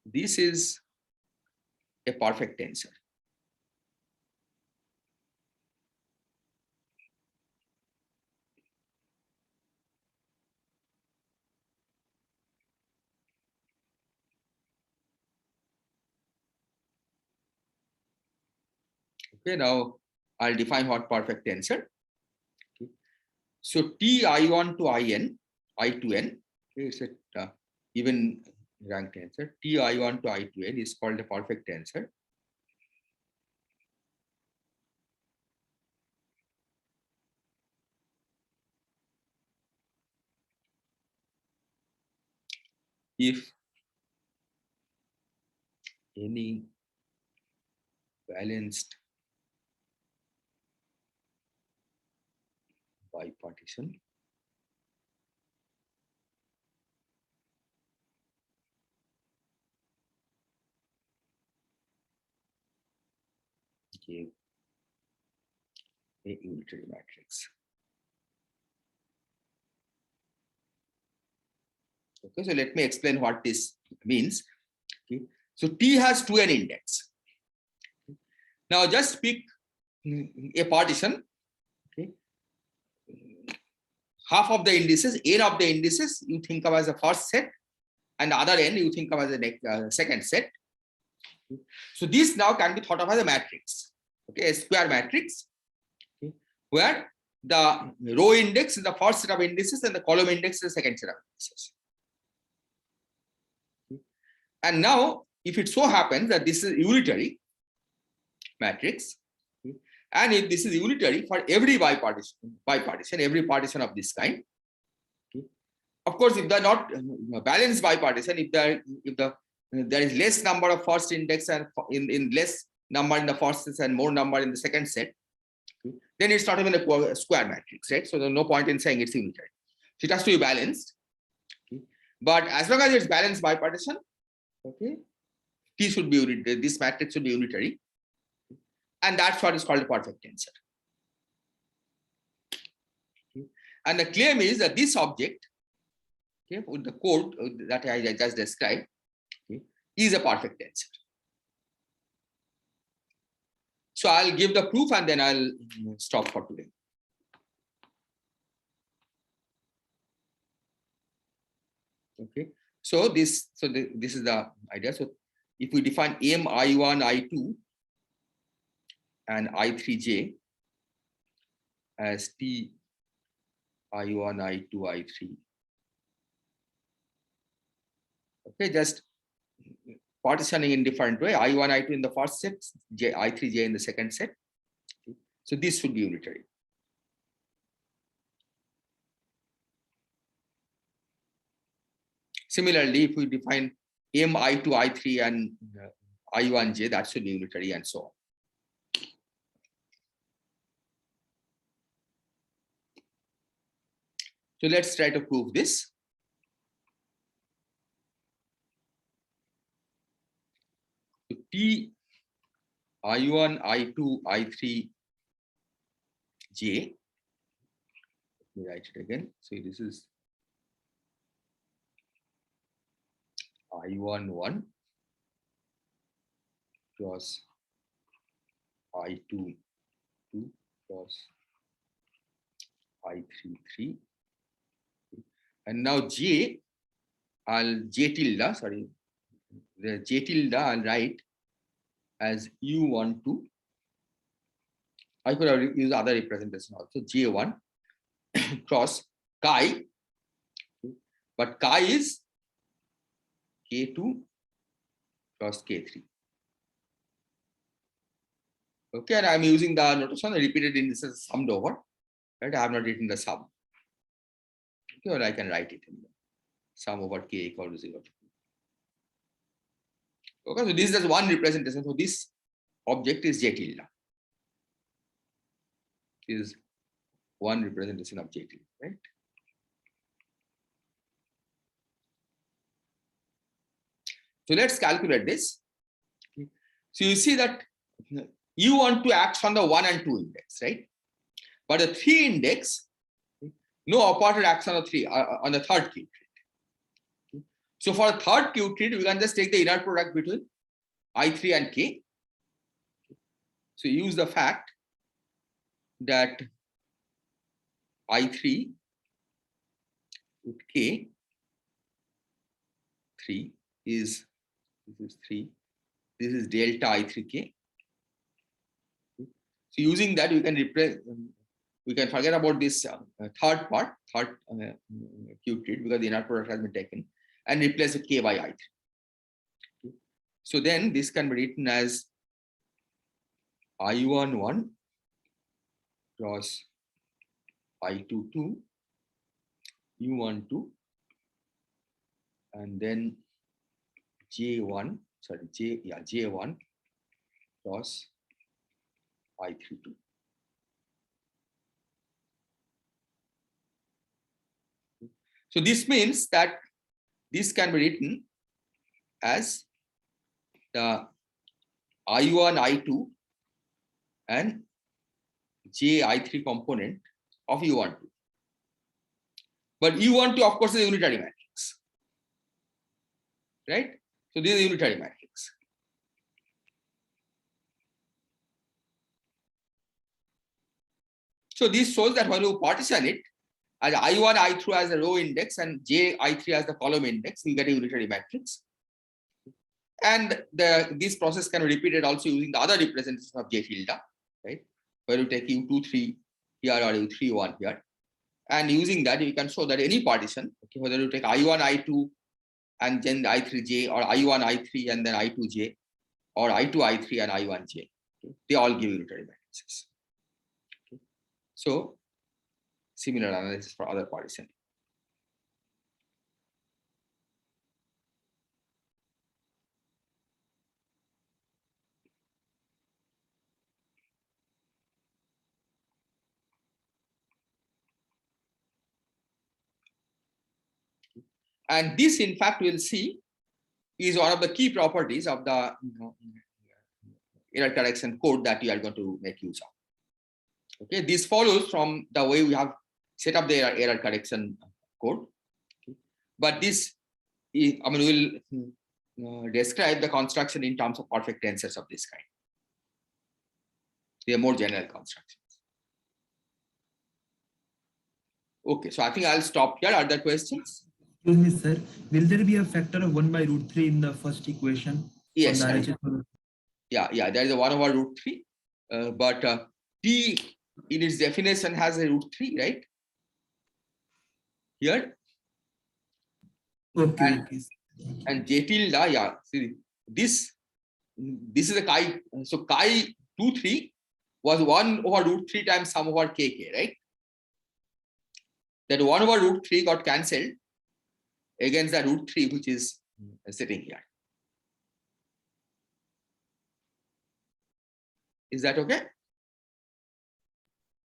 this is a perfect tensor. Okay, now I'll define what perfect tensor. Okay. So T I1 to IN, I to N, okay, it's a even rank tensor. T I1 to I to N is called a perfect tensor. If any balanced bipartition give a unitary matrix. Okay, so let me explain what this means. Okay, so T has 2n index. Now just pick a partition. Okay, half of the indices, n of the indices you think of as the first set, and the other n you think of as the second set. So this now can be thought of as a matrix, okay, a square matrix, okay, where the row index is the first set of indices and the column index is the second set of indices. Okay. And now, if it so happens that this is unitary matrix, okay, and if this is unitary for every bipartition, every partition of this kind, okay, of course, if they're not balanced bipartition, if there is less number of first index and in less number in the first set and more number in the second set, okay, then it's not even a square matrix, right? So there's no point in saying it's unitary. So it has to be balanced. Okay. But as long as it's balanced bipartition, okay, T should be unitary, this matrix should be unitary. And that's what is called a perfect tensor. Okay. And the claim is that this object, okay, with the code that I just described, okay, is a perfect tensor. So I'll give the proof and then I'll stop for today. Okay, so this is the idea. So if we define M I1, I2 and I3J as T I1, I2, I3. Okay, just partitioning in different way. I1, I2 in the first set, I3, J in the second set. Okay. So this should be unitary. Similarly, if we define M, I2, I3 and I1, J, that should be unitary and so on. So let's try to prove this. So T I1, I2, I3, J. Let me write it again. So this is I1, 1 plus I2, 2 plus I3, 3. And now J, J tilde, sorry, the J tilde I'll write as U12. I could have used other representation also, J1 cross chi but chi is K2 cross K3. Okay, and I'm using the notation repeated indices summed over, right? I have not written the sum. Okay, or I can write it in the sum over K equal to 0 to 2. Okay, so this is just one representation. So this object is J tilde. Is one representation of J tilde, right? So let's calculate this. So you see that you want to act on the 1 and 2 index, right? But the 3 index, no operator acts on the 3 on the third Q trait. So for the third Q trait, we can just take the inner product between I3 and K. So use the fact that I3 with K 3 is, this is 3, this is delta I3K. So using that, we can replace, we can forget about this third part, third Q trait, because the inner product has been taken, and replace the K by I3. Okay. So then this can be written as I11 cross I22, U12, and then J1 cross I32. So this means that this can be written as the I1, I2 and J I3 component of U12. But U12, of course, is a unitary matrix, right? So this is a unitary matrix. So this shows that when you partition it as I1, I2 as a row index and J I3 as the column index, you get a unitary matrix. And this process can be repeated also using the other representation of J tilde, right? Where you take U23 here or U31 here. And using that, you can show that any partition, okay, whether you take I1, I2 and then I3J, or I1, I3 and then I2J, or I2, I3 and I1J, okay, they all give unitary matrices. Okay. So similar analysis for other partition. And this, in fact, we'll see is one of the key properties of the error correction code that we are going to make use of. Okay, this follows from the way we have set up the error correction code. Okay. But this, I mean, we'll describe the construction in terms of perfect tensors of this kind. They are more general constructions. Okay, so I think I'll stop here. Are there questions? Excuse me, sir. Will there be a factor of 1 by root 3 in the first equation? Yes. Yeah, there is a 1 over root 3. But T in its definition has a root 3, right? Here. Okay. And J tilde, yeah. See, this is a chi. So chi 2, 3 was 1 over root 3 times sum over kk, right? That 1 over root 3 got cancelled against the root 3, which is sitting here. Is that okay?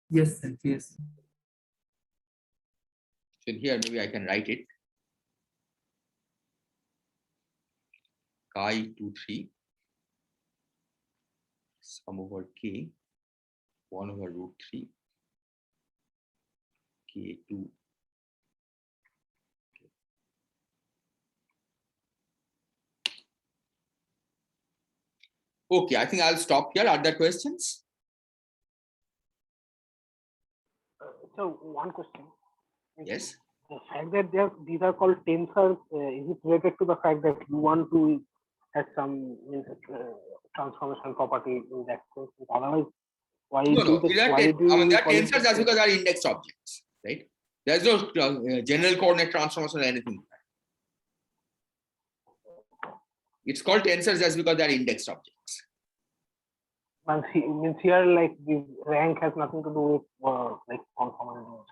Yes, sir. Yes. So here maybe I can write it. Chi 2, 3 sum over k 1 over root 3 k2. Okay, I think I'll stop here. Are there questions? So one question. Yes. The fact that these are called tensors, is it related to the fact that U12 has some transformation property in that sense? Otherwise, why No, do they are tensors just because they are indexed objects, right? There's no general coordinate transformation or anything. It's called tensors just because they're indexed objects. Means here, like the rank has nothing to do with like conformal.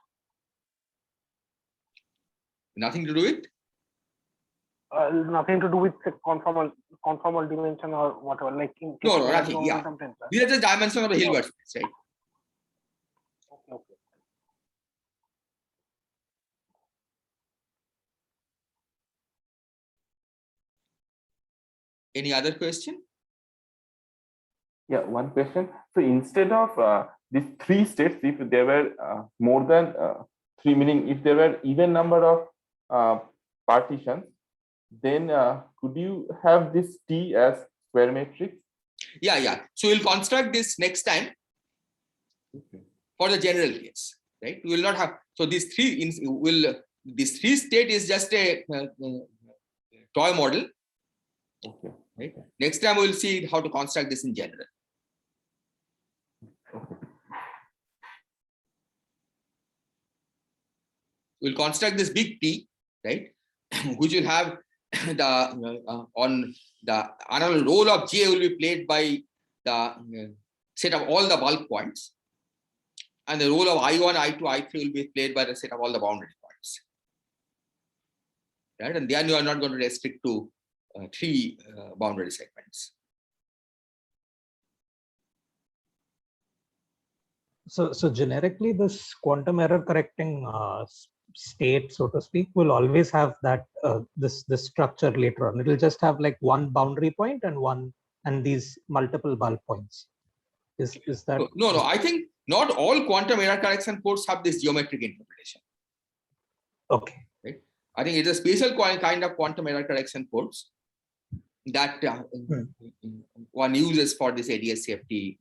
Nothing to do with? Nothing to do with the conformal dimension or whatever. Like in No, nothing. Yeah. tensor. These are just dimensions of the Hilbert space, right? Okay. Any other question? Yeah, one question. So instead of these three states, if there were more than three, meaning if there were even number of partitions, then could you have this T as square matrix? Yeah. So we'll construct this next time for the general case, right? We will not have, so this three state is just a toy model. Okay. Right? Next time we'll see how to construct this in general. We'll construct this big T, right? Which will have the on the another role of J will be played by the set of all the bulk points, and the role of I1, I2, I3 will be played by the set of all the boundary points. Right, and then you are not going to restrict to three boundary segments. So generically, this quantum error correcting state, so to speak, will always have that this structure later on. It will just have like one boundary point and these multiple bulk points. Is that? No. I think not all quantum error correction codes have this geometric interpretation. Okay. Right? I think it's a special kind of quantum error correction codes that one uses for this ADS-CFT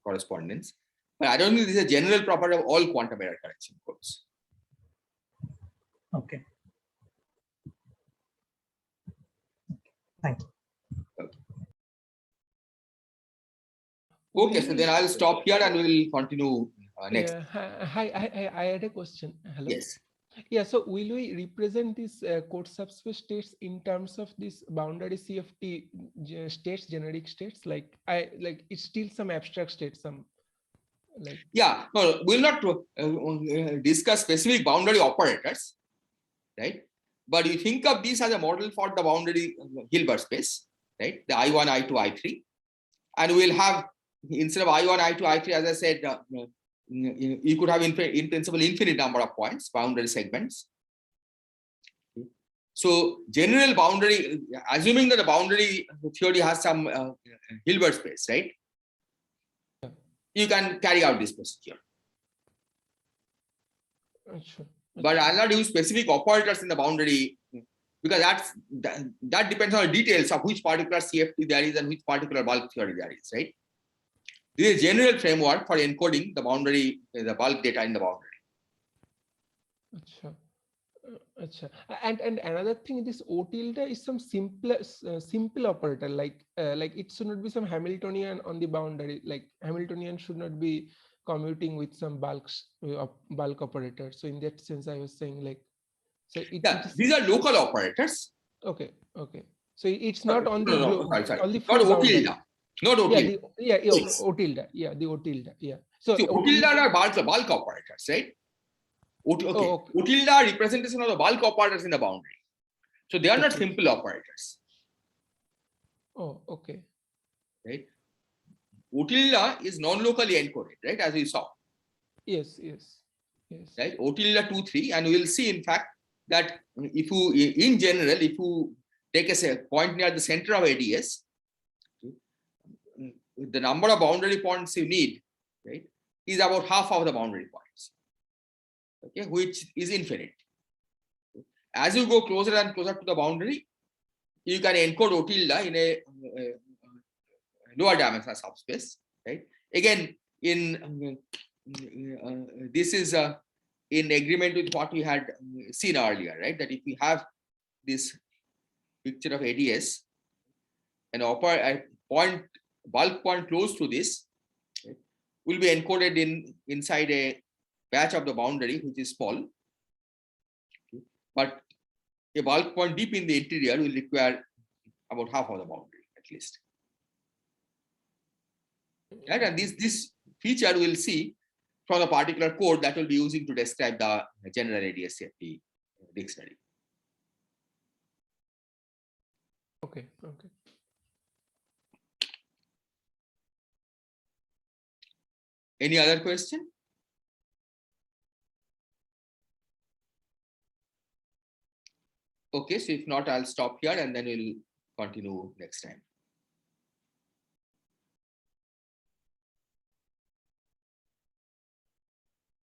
correspondence. But I don't think this is a general property of all quantum error correction codes. Okay. Thank you. Okay, so then I'll stop here and we will continue next. Yeah. Hi, I had a question. Hello. Yes. Yeah, so will we represent these code subspace states in terms of this boundary CFT states, generic states? Like it's still some abstract state, some like. Yeah, no, we'll not discuss specific boundary operators, right? But you think of these as a model for the boundary Hilbert space, right? The I1, I2, I3, and we'll have, instead of I1, I2, I3, as I said, you could have in principle infinite number of points, boundary segments. So general boundary, assuming that the boundary theory has some Hilbert space, right? You can carry out this procedure. Sure. But I'll not use specific operators in the boundary because that depends on the details of which particular CFT there is and which particular bulk theory there is, right? This is a general framework for encoding the boundary, the bulk data in the boundary. Achha. And another thing, this O tilde is some simple operator, like it should not be some Hamiltonian on the boundary. Like Hamiltonian should not be commuting with some bulk operator. So in that sense, I was saying like, so these are local operators. Okay. So it's not on the on the not O tilde. Not O tilde. O tilde. Yeah, the O tilde. Yeah. So O tilde are bulk operators, right? O tilde are representation of the bulk operators in the boundary. So they are not simple operators. Oh, okay. Right. O tilde is non-locally encoded, right? As we saw. Yes. Right. O tilde 2, 3, and we will see, in fact, that if you, in general, if you take a point near the center of ADS, the number of boundary points you need, right, is about half of the boundary points, okay, which is infinite. As you go closer and closer to the boundary, you can encode O tilde in a lower dimensional subspace, right? Again, this is in agreement with what we had seen earlier, right? That if we have this picture of ADS, an bulk point close to this, right, will be encoded inside a patch of the boundary which is small, but a bulk point deep in the interior will require about half of the boundary at least. Right? And this feature we'll see from a particular code that we'll be using to describe the general ADS-CFT dictionary. Okay. Okay. Any other question? Okay, so if not, I'll stop here and then we'll continue next time.